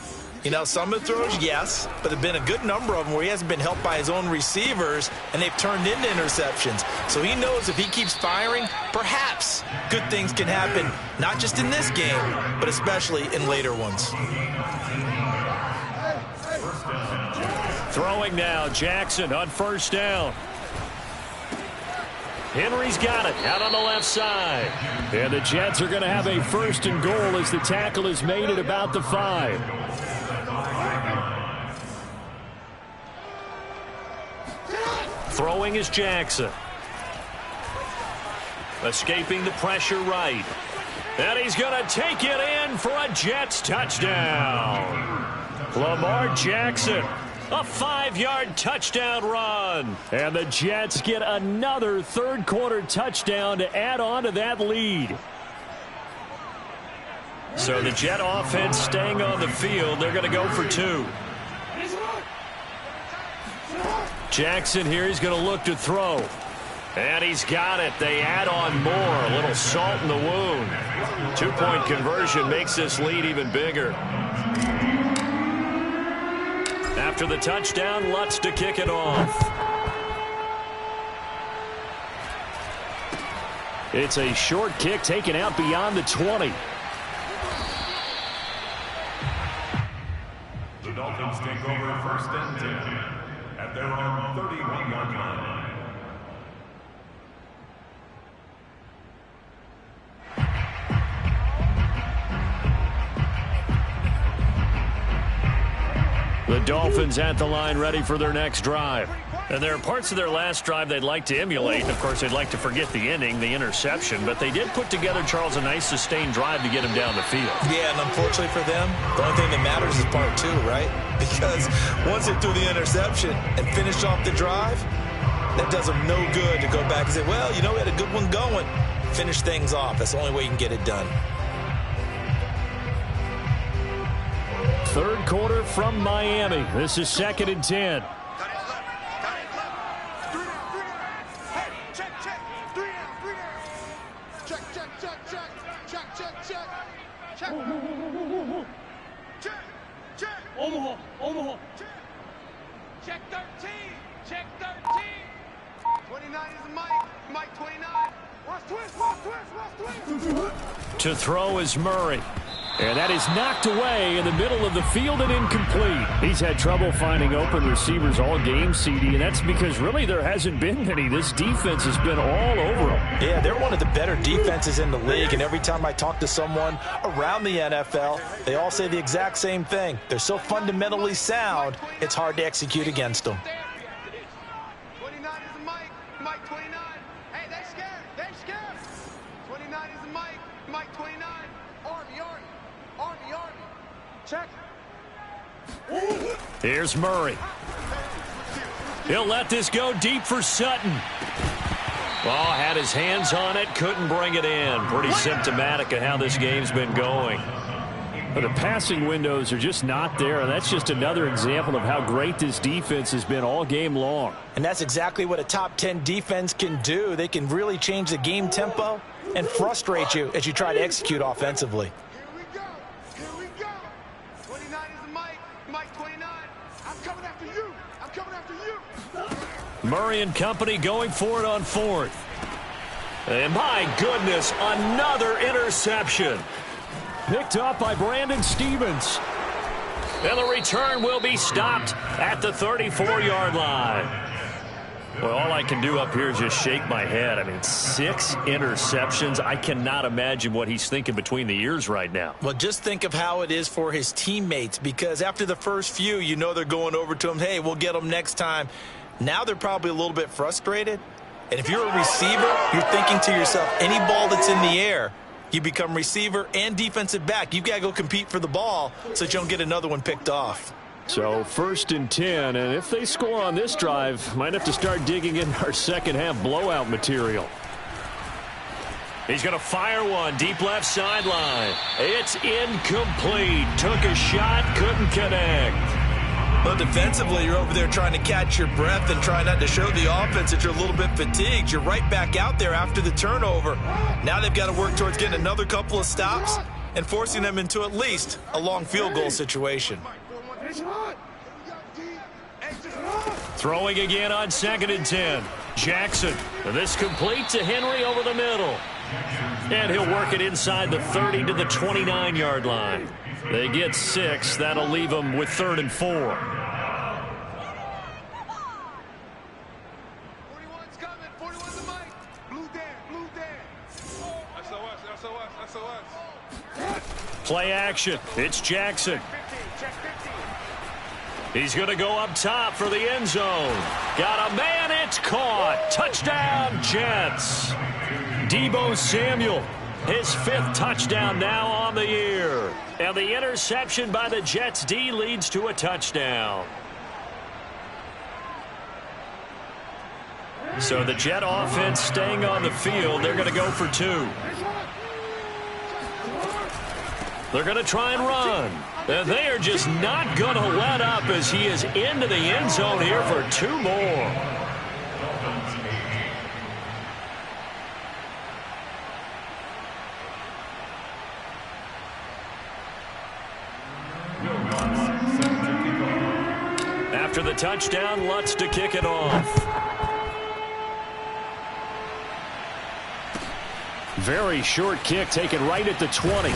You know, some of the throws, yes, but there have been a good number of them where he hasn't been helped by his own receivers, and they've turned into interceptions. So he knows if he keeps firing, perhaps good things can happen, not just in this game, but especially in later ones. Throwing now, Jackson on first down. Henry's got it out on the left side. And the Jets are going to have a first and goal as the tackle is made at about the 5. Throwing is Jackson. Escaping the pressure right. And he's going to take it in for a Jets touchdown. Lamar Jackson. A 5-yard touchdown run. And the Jets get another third-quarter touchdown to add on to that lead. So the Jet offense staying on the field. They're going to go for 2. Jackson here, he's going to look to throw. And he's got it. They add on more. A little salt in the wound. 2-point conversion makes this lead even bigger. After the touchdown, Lutz to kick it off. It's a short kick taken out beyond the 20. The Dolphins take over first and 10 at their own 31-yard line. The Dolphins at the line ready for their next drive. And there are parts of their last drive they'd like to emulate. Of course, they'd like to forget the ending, the interception. But they did put together, Charles, a nice sustained drive to get him down the field. Yeah, and unfortunately for them, the only thing that matters is part 2, right? Because once they threw the interception and finished off the drive, that does them no good to go back and say, well, you know, we had a good one going. Finish things off. That's the only way you can get it done. Third quarter from Miami. This is 2nd and 10. Omaha. Check 13. Check 13. 29 is Mike 29. Watch twist. To throw is Murray. And that is knocked away in the middle of the field and incomplete. He's had trouble finding open receivers all game, CD, and that's because really there hasn't been many. This defense has been all over them. Yeah, they're one of the better defenses in the league, and every time I talk to someone around the NFL, they all say the exact same thing. They're so fundamentally sound, it's hard to execute against them. 29 is Mike 29. Hey, they're scared. 29 is Mike 29. Army. Check. Here's Murray. He'll let this go deep for Sutton. Ball had his hands on it, couldn't bring it in. Pretty symptomatic of how this game's been going. But the passing windows are just not there, and that's just another example of how great this defense has been all game long. And that's exactly what a top 10 defense can do. They can really change the game tempo and frustrate you as you try to execute offensively. Here we go. Here we go. 29 is the Mike. Mike 29. I'm coming after you. I'm coming after you. Murray and company going for it on fourth. And my goodness, another interception. Picked up by Brandon Stevens. And the return will be stopped at the 34-yard line. Well, all I can do up here is just shake my head. I mean, 6 interceptions. I cannot imagine what he's thinking between the ears right now. Well, just think of how it is for his teammates, because after the first few, you know they're going over to him, hey, we'll get them next time. Now they're probably a little bit frustrated. And if you're a receiver, you're thinking to yourself, any ball that's in the air, you become receiver and defensive back. You've got to go compete for the ball so that you don't get another one picked off. So 1st and 10, and if they score on this drive, might have to start digging in our second half blowout material. He's going to fire one deep left sideline. It's incomplete. Took a shot, couldn't connect. Well, defensively, you're over there trying to catch your breath and try not to show the offense that you're a little bit fatigued. You're right back out there after the turnover. Now they've got to work towards getting another couple of stops and forcing them into at least a long field goal situation. Throwing again on 2nd and 10. Jackson. This complete to Henry over the middle. And he'll work it inside the 30 to the 29-yard line. They get 6. That'll leave them with 3rd and 4. 41's coming. 41's the Mike. Blue Dan. Blue Dan. SOS. SOS. SOS. Play action. It's Jackson. Check 15. He's going to go up top for the end zone. Got a man. It's caught. Touchdown, Jets. Deebo Samuel. His 5th touchdown now on the year. And the interception by the Jets D leads to a touchdown. So the Jet offense staying on the field. They're going to go for 2. They're going to try and run. And they are just not going to let up as he is into the end zone here for 2 more. After the touchdown, Lutz to kick it off. Very short kick taken right at the 20.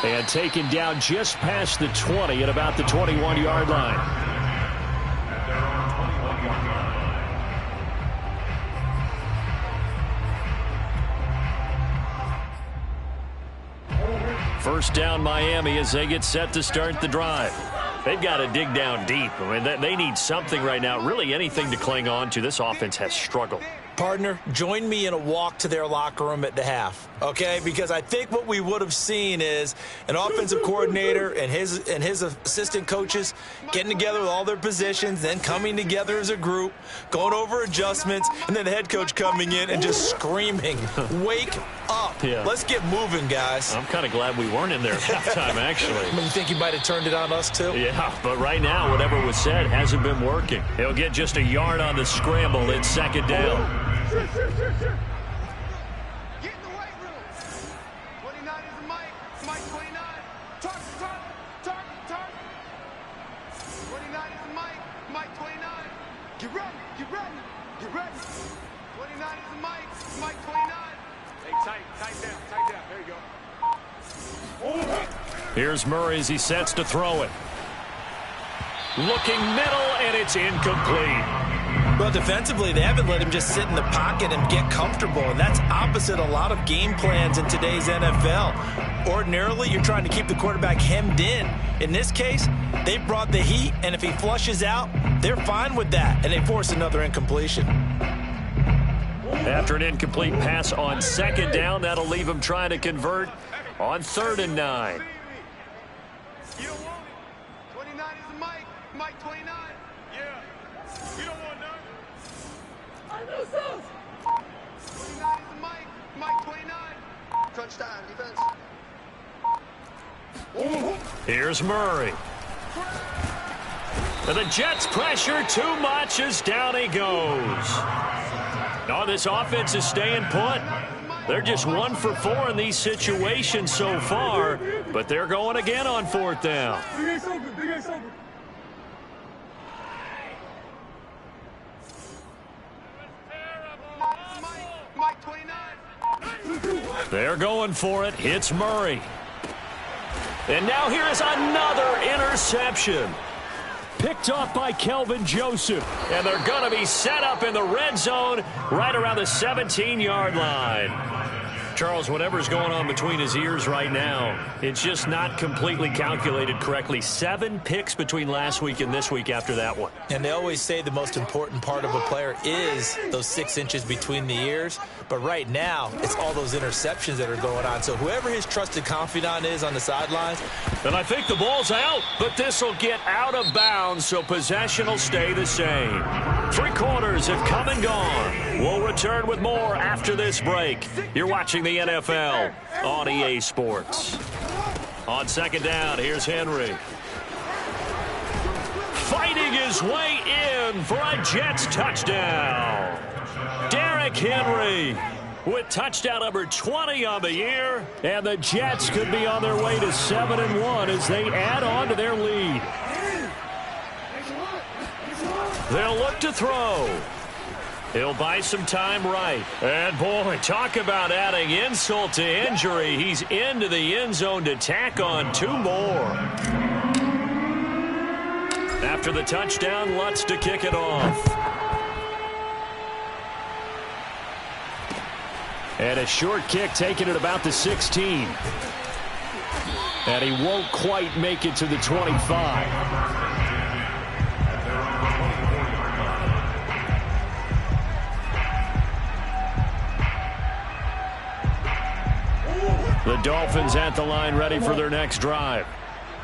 And taken down just past the 20 at about the 21-yard line. First down Miami as they get set to start the drive. They've got to dig down deep. I mean, they need something right now, really anything to cling on to. This offense has struggled. Partner, join me in a walk to their locker room at the half, okay? Because I think what we would have seen is an offensive coordinator and his assistant coaches getting together with all their positions, then coming together as a group, going over adjustments, and then the head coach coming in and just screaming, wake up. Yeah. Let's get moving, guys. I'm kind of glad we weren't in there at halftime, actually. I mean, you think he might have turned it on us, too? Yeah, but right now, whatever was said hasn't been working. He'll get just a yard on the scramble. It's 2nd down. Get in the weight room. 29 is the Mike. Mike 29. Target. 29 is the Mike. Mike 29. Get ready. 29 is the Mike. Mike 29. Hey, tight down. There you go. Here's Murray as he sets to throw it. Looking middle, and it's incomplete. Well, defensively, they haven't let him just sit in the pocket and get comfortable, and that's opposite a lot of game plans in today's NFL. Ordinarily, you're trying to keep the quarterback hemmed in. In this case, they brought the heat, and if he flushes out, they're fine with that, and they force another incompletion. After an incomplete pass on 2nd down, that'll leave him trying to convert on 3rd and 9. You don't want it. 29 is the Mike. Mike 29. Yeah. You don't want none. I know so. 29 is the Mike. Mike 29. Crunch time, defense. Here's Murray. And the Jets pressure too much as down he goes. No, this offense is staying put. They're just 1 for 4 in these situations so far, but they're going again on 4th down. They're going for it. Hits Murray. And now here is another interception. Picked off by Kelvin Joseph. And they're going to be set up in the red zone right around the 17-yard line. Charles, whatever's going on between his ears right now, it's just not completely calculated correctly. 7 picks between last week and this week after that one. And they always say the most important part of a player is those 6 inches between the ears. But right now, it's all those interceptions that are going on. So whoever his trusted confidant is on the sidelines. And I think the ball's out, but this will get out of bounds, so possession will stay the same. 3 quarters have come and gone. We'll return with more after this break. You're watching the NFL on EA Sports. On 2nd down, here's Henry. Fighting his way in for a Jets touchdown. Derrick Henry with touchdown number 20 on the year. And the Jets could be on their way to 7-1 as they add on to their lead. They'll look to throw. He'll buy some time right. And, boy, talk about adding insult to injury. He's into the end zone to tack on 2 more. After the touchdown, Lutz to kick it off. And a short kick taken at about the 16. And he won't quite make it to the 25. The Dolphins at the line ready for their next drive.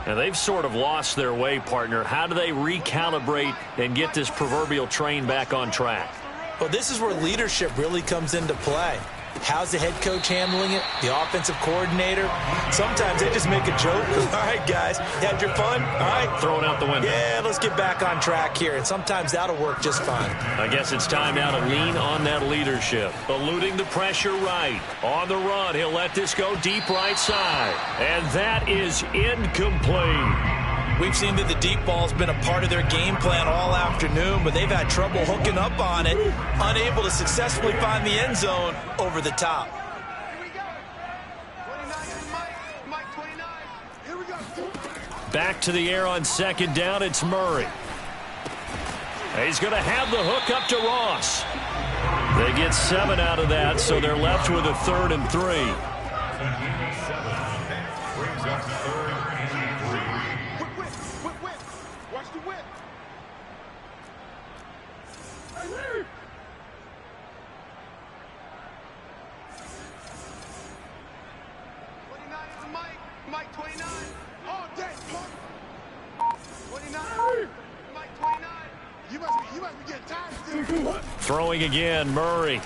And they've sort of lost their way, partner. How do they recalibrate and get this proverbial train back on track? Well, this is where leadership really comes into play. How's the head coach handling it? The offensive coordinator? Sometimes they just make a joke. All right, guys, you had your fun? All right. Throw it out the window. Yeah, let's get back on track here. And sometimes that'll work just fine. I guess it's time now to lean on that leadership. Eluding the pressure right. On the run, he'll let this go deep right side. And that is incomplete. We've seen that the deep ball's been a part of their game plan all afternoon, but they've had trouble hooking up on it, unable to successfully find the end zone over the top. Back to the air on 2nd down, it's Murray. He's going to have the hook up to Ross. They get 7 out of that, so they're left with a 3rd and 3. Throwing again, Murray.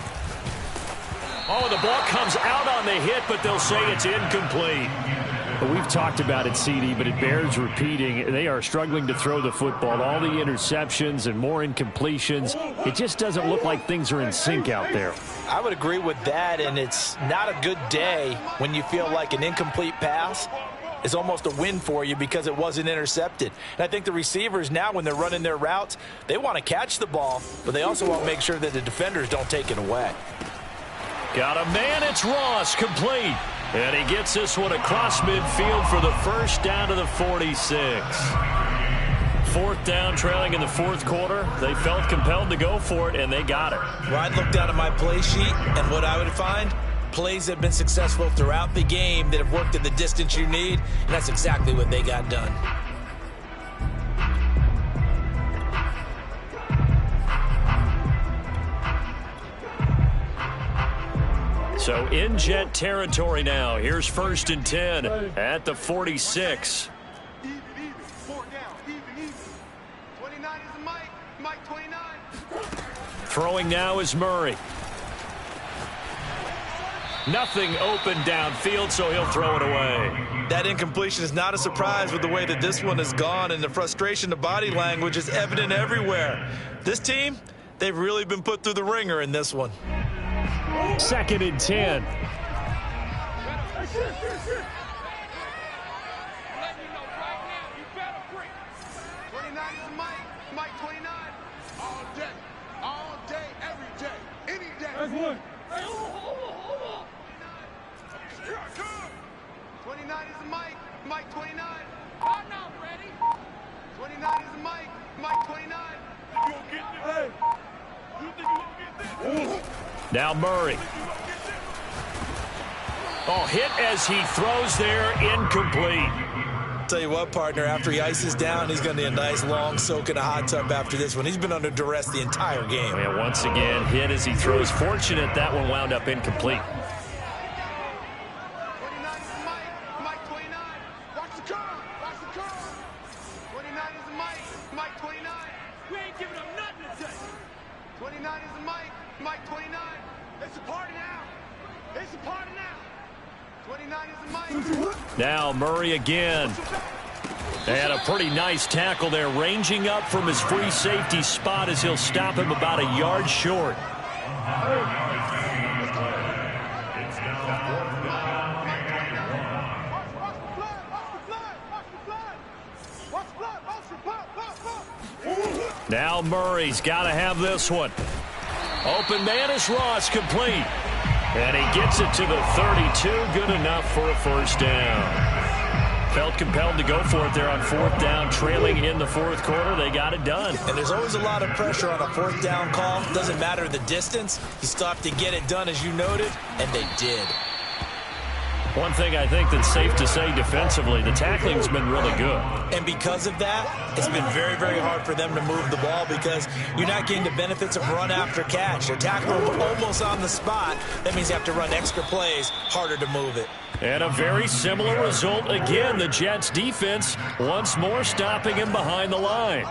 Oh, the ball comes out on the hit, but they'll say it's incomplete. We've talked about it, CD, but it bears repeating. They are struggling to throw the football. All the interceptions and more incompletions. It just doesn't look like things are in sync out there. I would agree with that, and it's not a good day when you feel like an incomplete pass is almost a win for you because it wasn't intercepted. And I think the receivers now, when they're running their routes, they want to catch the ball, but they also want to make sure that the defenders don't take it away. Got a man, it's Ross, complete. And he gets this one across midfield for the first down to the 46. 4th down, trailing in the 4th quarter. They felt compelled to go for it, and they got it. Well, I'd look down at my play sheet, and what I would find, plays that have been successful throughout the game that have worked at the distance you need, and that's exactly what they got done. So in Jet territory now. Here's 1st and 10 at the 46. Throwing now is Murray. Nothing open downfield, so he'll throw it away. That incompletion is not a surprise with the way that this one has gone, and the frustration, the body language is evident everywhere. This team, they've really been put through the ringer in this one. 2nd and 10. Mike 29. All day, every day, any day. That's one. Hey, hold on. Here I come. 29 is Mike 29. I'm not ready. 29 is Mike 29. You gonna get this? Hey. You think you gonna get this? Now Murray. Oh, hit as he throws there, incomplete. Tell you what, partner, after he ices down, he's going to need a nice long soak in a hot tub after this one. He's been under duress the entire game. And once again, hit as he throws. Fortunate that one wound up incomplete. 29 is Mike 29. Watch the car. 29 is Mike 29. We ain't giving up nothing today. 29 is Mike 29. It's a party now. 29 is Mike. Now Murray again. And a pretty nice tackle there, ranging up from his free safety spot as he'll stop him about a yard short. Now Murray's got to have this one. Open man is Ross, complete. And he gets it to the 32, good enough for a first down. Felt compelled to go for it there on 4th down, trailing in the 4th quarter. They got it done. And there's always a lot of pressure on a 4th down call. Doesn't matter the distance. You still have to get it done, as you noted, and they did. One thing I think that's safe to say defensively, the tackling's been really good. And because of that, it's been very, very hard for them to move the ball because you're not getting the benefits of run after catch. They're tackling them almost on the spot. That means you have to run extra plays, harder to move it. And a very similar result again. The Jets defense once more stopping him behind the line.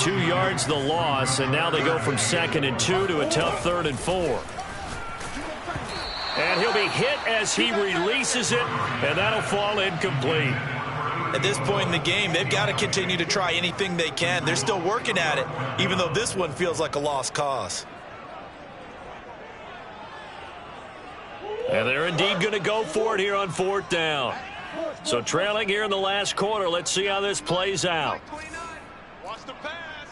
2 yards the loss, and now they go from 2nd and 2 to a tough 3rd and 4. And he'll be hit as he releases it, and that'll fall incomplete. At this point in the game, they've got to continue to try anything they can. They're still working at it, even though this one feels like a lost cause. And they're indeed going to go for it here on 4th down. So trailing here in the last quarter. Let's see how this plays out. Mike 29. Watch the pass.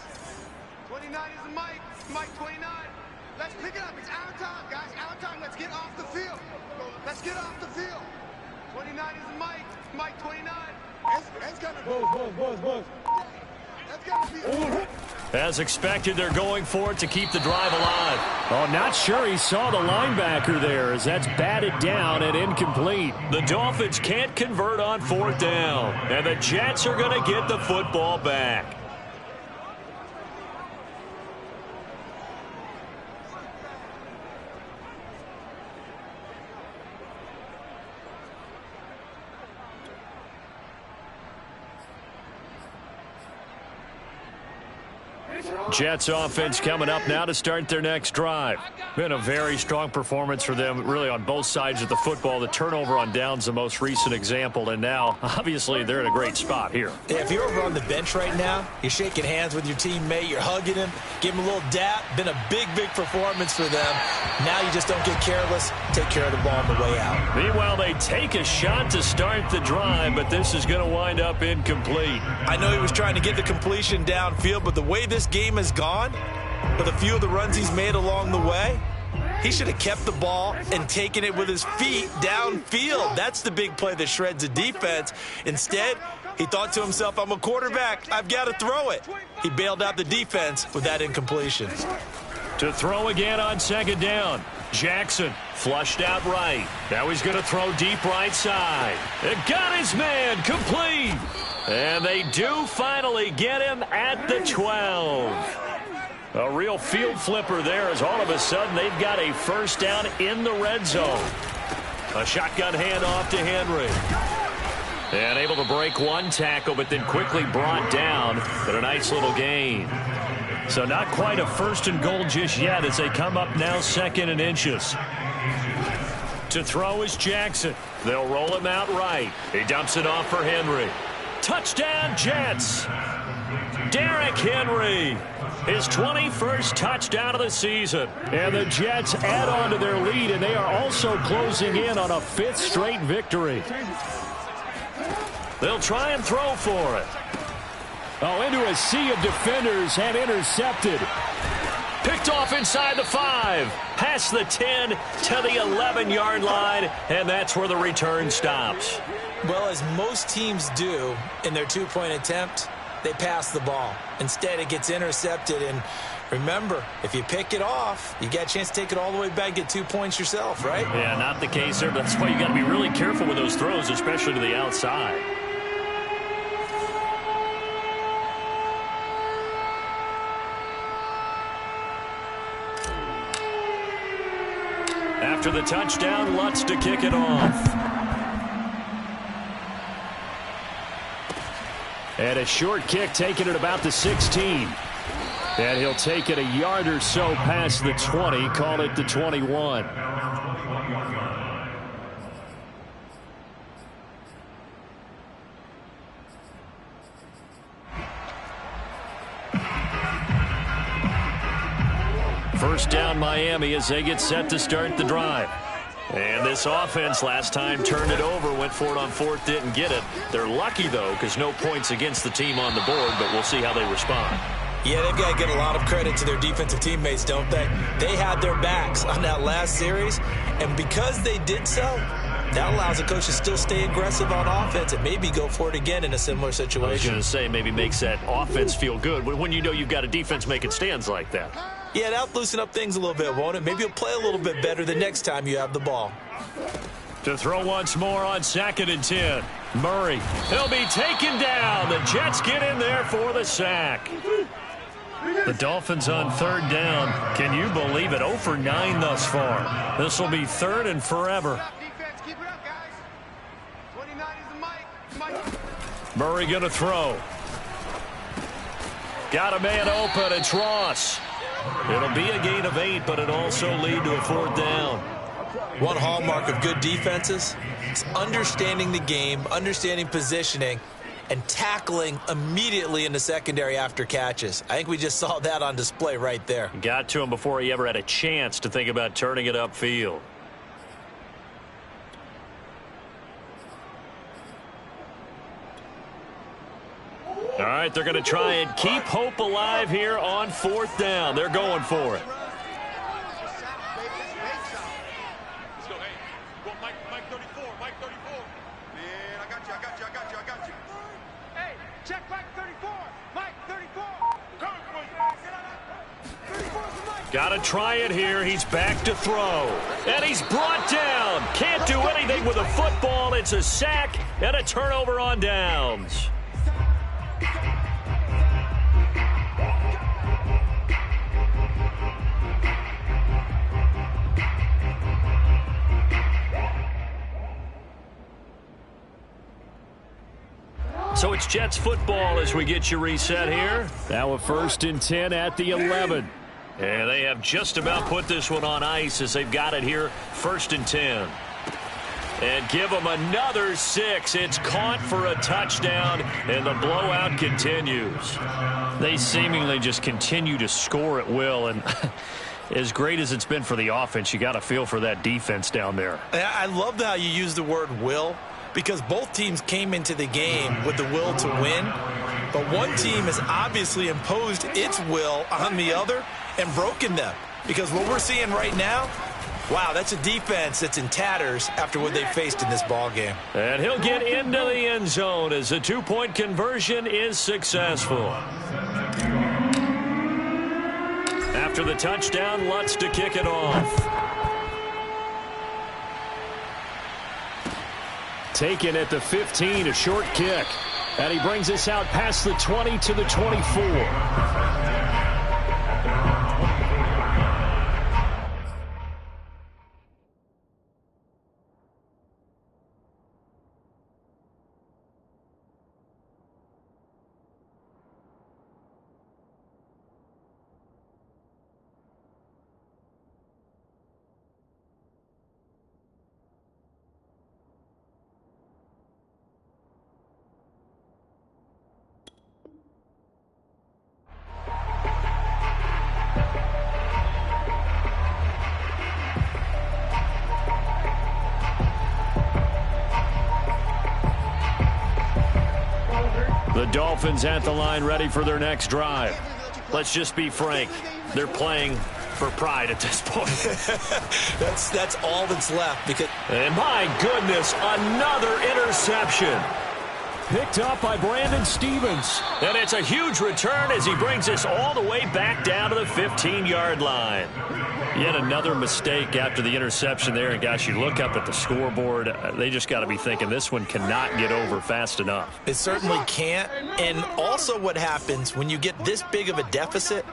29 is Mike 29. Let's pick it up. It's our time, guys. Our time. Let's get off the field. Let's get off the field. 29 is Mike 29. It's got to buzz. That's got to be. As expected, they're going for it to keep the drive alive. Oh, not sure he saw the linebacker there as that's batted down and incomplete. The Dolphins can't convert on 4th down, and the Jets are going to get the football back. Jets offense coming up now to start their next drive. Been a very strong performance for them, really, on both sides of the football. The turnover on downs, the most recent example, and now, obviously, they're in a great spot here. Yeah, if you're over on the bench right now, you're shaking hands with your teammate, you're hugging him, give him a little dap. Been a big, big performance for them. Now you just don't get careless. Take care of the ball on the way out. Meanwhile, they take a shot to start the drive, but this is going to wind up incomplete. I know he was trying to get the completion downfield, but the way this game has gone, with a few of the runs he's made along the way, he should have kept the ball and taken it with his feet downfield. That's the big play that shreds the defense. Instead, he thought to himself, I'm a quarterback. I've got to throw it. He bailed out the defense with that incompletion. To throw again on 2nd down. Jackson flushed out right. Now he's going to throw deep right side. It got his man complete. And they do finally get him at the 12. A real field flipper there as all of a sudden they've got a first down in the red zone. A shotgun handoff to Henry. And able to break one tackle, but then quickly brought down. But a nice little gain. So not quite a 1st and goal just yet as they come up now 2nd and inches. To throw is Jackson. They'll roll him out right. He dumps it off for Henry. Touchdown, Jets. Derrick Henry, his 21st touchdown of the season. And the Jets add on to their lead, and they are also closing in on a 5th straight victory. They'll try and throw for it. Oh, into a sea of defenders and intercepted. Picked off inside the 5. Past the 10 to the 11-yard line, and that's where the return stops. Well, as most teams do in their two-point attempt, they pass the ball. Instead, it gets intercepted. And remember, if you pick it off, you get a chance to take it all the way back, get 2 points yourself, right? Yeah, not the case there. That's why you got to be really careful with those throws, especially to the outside. After the touchdown, Lutz to kick it off. And a short kick taken at about the 16. And he'll take it a yard or so past the 20, call it the 21. First down Miami as they get set to start the drive. And this offense last time turned it over, went for it on 4th, didn't get it. They're lucky, though, because no points against the team on the board, but we'll see how they respond. Yeah, they've got to get a lot of credit to their defensive teammates, don't they? They had their backs on that last series, and because they did so, that allows the coach to still stay aggressive on offense and maybe go for it again in a similar situation. I was going to say, maybe makes that offense feel good when you know you've got a defense making stands like that. Yeah, that'll loosen up things a little bit, won't it? Maybe you'll play a little bit better the next time you have the ball. To throw once more on 2nd and 10. Murray, he'll be taken down. The Jets get in there for the sack. The Dolphins on 3rd down. Can you believe it? 0 for 9 thus far. This will be 3rd and forever. Keep it up, guys. 29 is the mic. Murray going to throw. Got a man open. It's Ross. It'll be a gain of 8, but it also lead to a 4th down. One hallmark of good defenses is understanding the game, understanding positioning, and tackling immediately in the secondary after catches. I think we just saw that on display right there. Got to him before he ever had a chance to think about turning it upfield. All right, they're going to try and keep hope alive here on 4th down. They're going for it. Mike 34, Mike 34. Man, I got you. Hey, check Mike 34. Mike 34. Got to try it here. He's back to throw. And he's brought down. Can't do anything with a football. It's a sack and a turnover on downs. So it's Jets football as we get you reset here. Now a 1st and 10 at the 11. And they have just about put this one on ice as they've got it here. 1st and 10. And give them another 6. It's caught for a touchdown, and the blowout continues. They seemingly just continue to score at will, and as great as it's been for the offense, you got to feel for that defense down there. I love how you use the word will, because both teams came into the game with the will to win, but one team has obviously imposed its will on the other and broken them. Because what we're seeing right now, wow, that's a defense that's in tatters after what they faced in this ball game. And he'll get into the end zone as the 2-point conversion is successful. After the touchdown, Lutz to kick it off. Taken at the 15, a short kick. And he brings us out past the 20 to the 24. The Dolphins at the line, ready for their next drive. Let's just be frank. They're playing for pride at this point. that's all that's left. And my goodness, another interception. Picked up by Brandon Stevens. And it's a huge return as he brings us all the way back down to the 15-yard line. Yet another mistake after the interception there. And, gosh, you look up at the scoreboard, they just got to be thinking this one cannot get over fast enough. It certainly can't. And also what happens when you get this big of a deficit,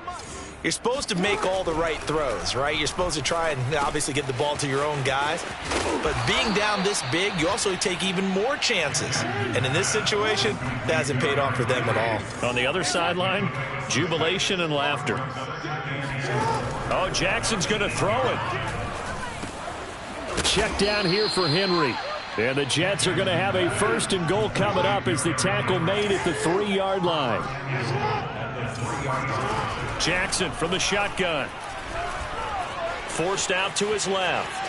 you're supposed to make all the right throws, right? You're supposed to try and obviously get the ball to your own guys. But being down this big, you also take even more chances. And in this situation, that hasn't paid off for them at all. On the other sideline, jubilation and laughter. Oh, Jackson's going to throw it. Check down here for Henry. And the Jets are going to have a 1st and goal coming up as the tackle made at the 3-yard line. Jackson from the shotgun. Forced out to his left.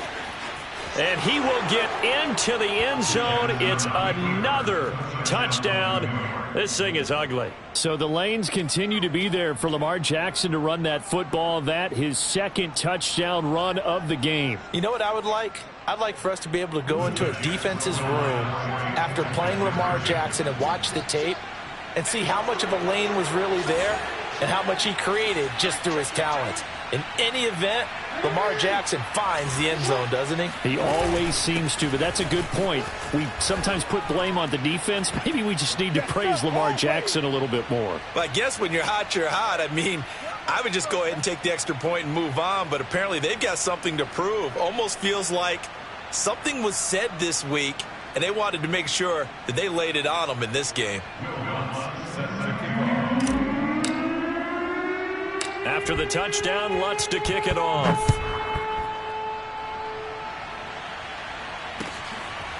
And he will get into the end zone. It's another touchdown. This thing is ugly. So the lanes continue to be there for Lamar Jackson to run that football. That his 2nd touchdown run of the game. You know what I would like? I'd like for us to be able to go into a defense's room after playing Lamar Jackson and watch the tape and see how much of a lane was really there and how much he created just through his talents. In any event, Lamar Jackson finds the end zone, doesn't he? He always seems to, but that's a good point. We sometimes put blame on the defense. Maybe we just need to praise Lamar Jackson a little bit more. Well, I guess when you're hot, you're hot. I mean, I would just go ahead and take the extra point and move on, but apparently they've got something to prove. Almost feels like something was said this week, and they wanted to make sure that they laid it on them in this game. After the touchdown, Lutz to kick it off.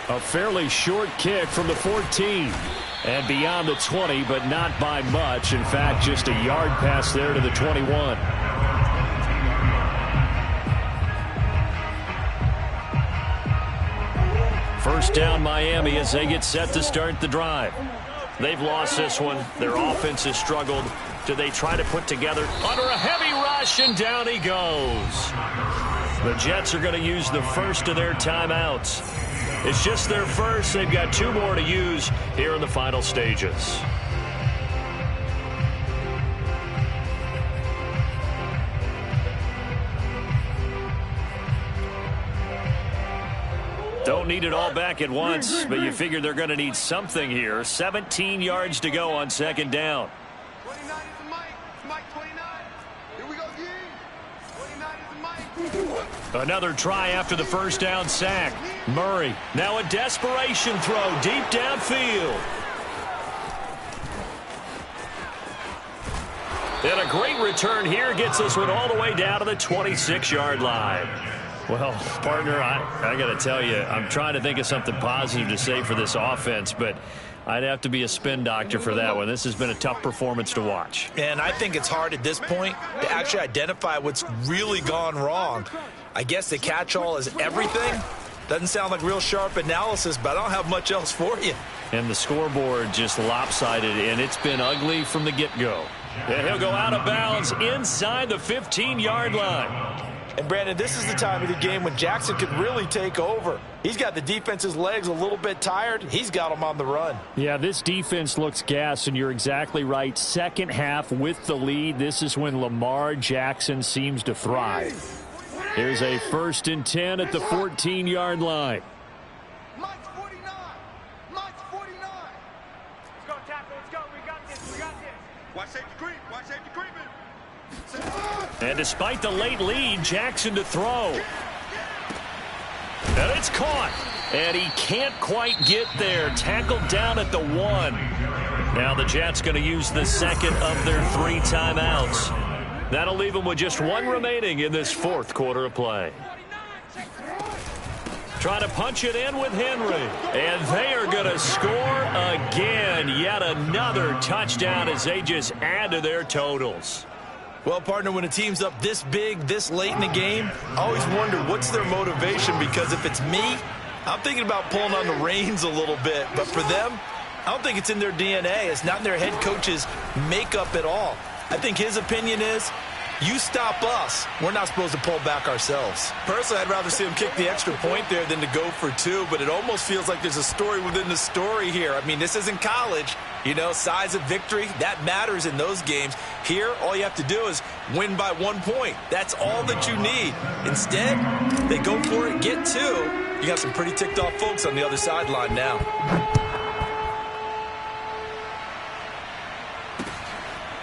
A fairly short kick from the 14. And beyond the 20, but not by much. In fact, just a yard pass there to the 21. First down, Miami, as they get set to start the drive. They've lost this one. Their offense has struggled. Do they try to put together under a heavy rush, and down he goes. The Jets are going to use the first of their timeouts. It's just their first. They've got 2 more to use here in the final stages. Don't need it all back at once, but you figure they're going to need something here. 17 yards to go on 2nd down. 29 is the Mike. It's Mike 29. Here we go, G. 29 is the Mike. Another try after the first down sack. Murray, now a desperation throw deep downfield. And a great return here gets this one all the way down to the 26-yard line. Well, partner, I got to tell you, I'm trying to think of something positive to say for this offense, but I'd have to be a spin doctor for that one. This has been a tough performance to watch. And I think it's hard at this point to actually identify what's really gone wrong. I guess the catch-all is everything. Doesn't sound like real sharp analysis, but I don't have much else for you. And the scoreboard just lopsided, and it's been ugly from the get-go. And he'll go out of bounds inside the 15-yard line. And, Brandon, this is the time of the game when Jackson could really take over. He's got the defense's legs a little bit tired. He's got them on the run. Yeah, this defense looks gassed, and you're exactly right. 2nd half with the lead. This is when Lamar Jackson seems to thrive. Here's a 1st and 10 at the 14-yard line. Mike's 49. Mike's 49. Let's go, tackle. Let's go. We got this. We got this. Watch safety creep. Watch safety creeping. And despite the late lead, Jackson to throw. And it's caught. And he can't quite get there. Tackled down at the 1. Now the Jets going to use the 2nd of their 3 timeouts. That'll leave them with just 1 remaining in this 4th quarter of play. Trying to punch it in with Henry. And they are going to score again. Yet another touchdown as they just add to their totals. Well, partner, when a team's up this big, this late in the game, I always wonder what's their motivation, because if it's me, I'm thinking about pulling on the reins a little bit. But for them, I don't think it's in their DNA. It's not in their head coach's makeup at all. I think his opinion is, you stop us, we're not supposed to pull back ourselves. Personally, I'd rather see him kick the extra point there than to go for two, but it almost feels like there's a story within the story here. I mean, this isn't college. You know, size of victory, that matters in those games. Here, all you have to do is win by 1 point. That's all that you need. Instead, they go for it, get two. You got some pretty ticked off folks on the other sideline now.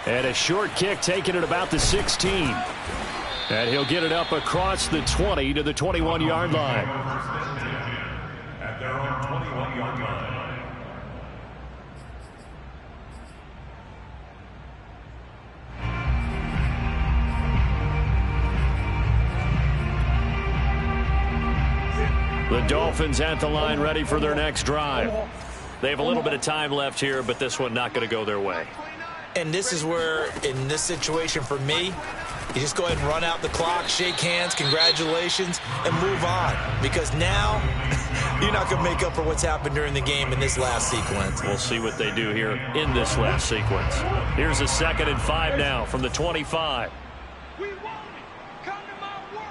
And a short kick taken at about the 16. And he'll get it up across the 20 to the 21-yard line. At their own 21-yard line. The Dolphins at the line ready for their next drive. They have a little bit of time left here, but this one not going to go their way. And this is where, in this situation for me, you just go ahead and run out the clock, shake hands, congratulations, and move on. Because now, you're not going to make up for what's happened during the game in this last sequence. We'll see what they do here in this last sequence. Here's a 2nd and 5 now from the 25. We want it. Come to my work.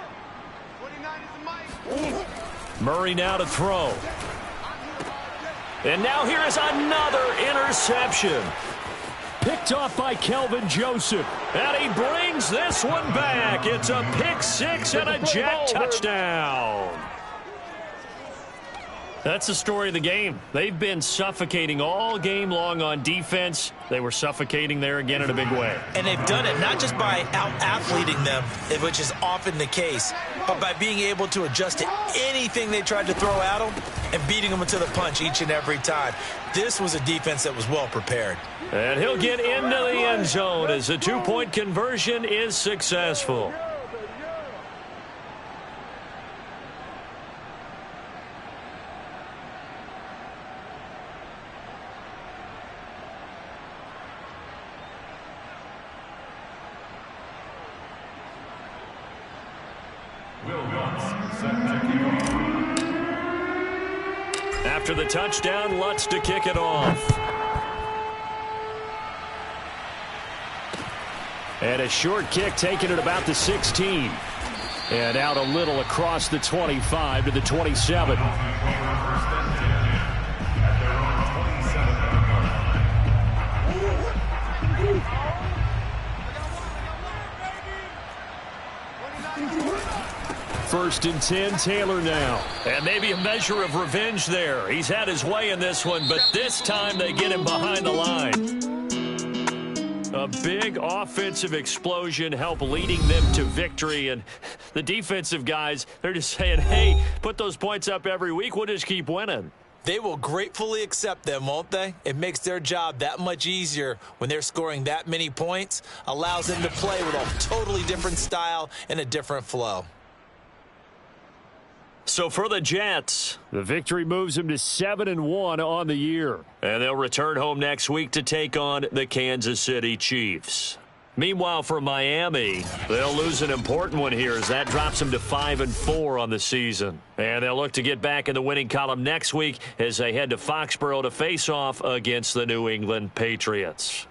29 is the mic. Murray now to throw. And now here is another interception. Picked off by Kelvin Joseph. And he brings this one back. It's a pick six and a Jet touchdown. That's the story of the game. They've been suffocating all game long on defense. They were suffocating there again in a big way. And they've done it not just by out-athleting them, which is often the case, but by being able to adjust to anything they tried to throw at them and beating them to the punch each and every time. This was a defense that was well prepared. And he'll get into the end zone as the two-point conversion is successful. After the touchdown, Lutz to kick it off. And a short kick taken at about the 16. And out a little across the 25 to the 27. First and 10, Taylor now. And maybe a measure of revenge there. He's had his way in this one, but this time they get him behind the line. A big offensive explosion helped leading them to victory. And the defensive guys, they're just saying, hey, put those points up every week. We'll just keep winning. They will gratefully accept them, won't they? It makes their job that much easier when they're scoring that many points. Allows them to play with a totally different style and a different flow. So for the Jets, the victory moves them to 7-1 on the year. And they'll return home next week to take on the Kansas City Chiefs. Meanwhile, for Miami, they'll lose an important one here as that drops them to 5-4 on the season. And they'll look to get back in the winning column next week as they head to Foxborough to face off against the New England Patriots.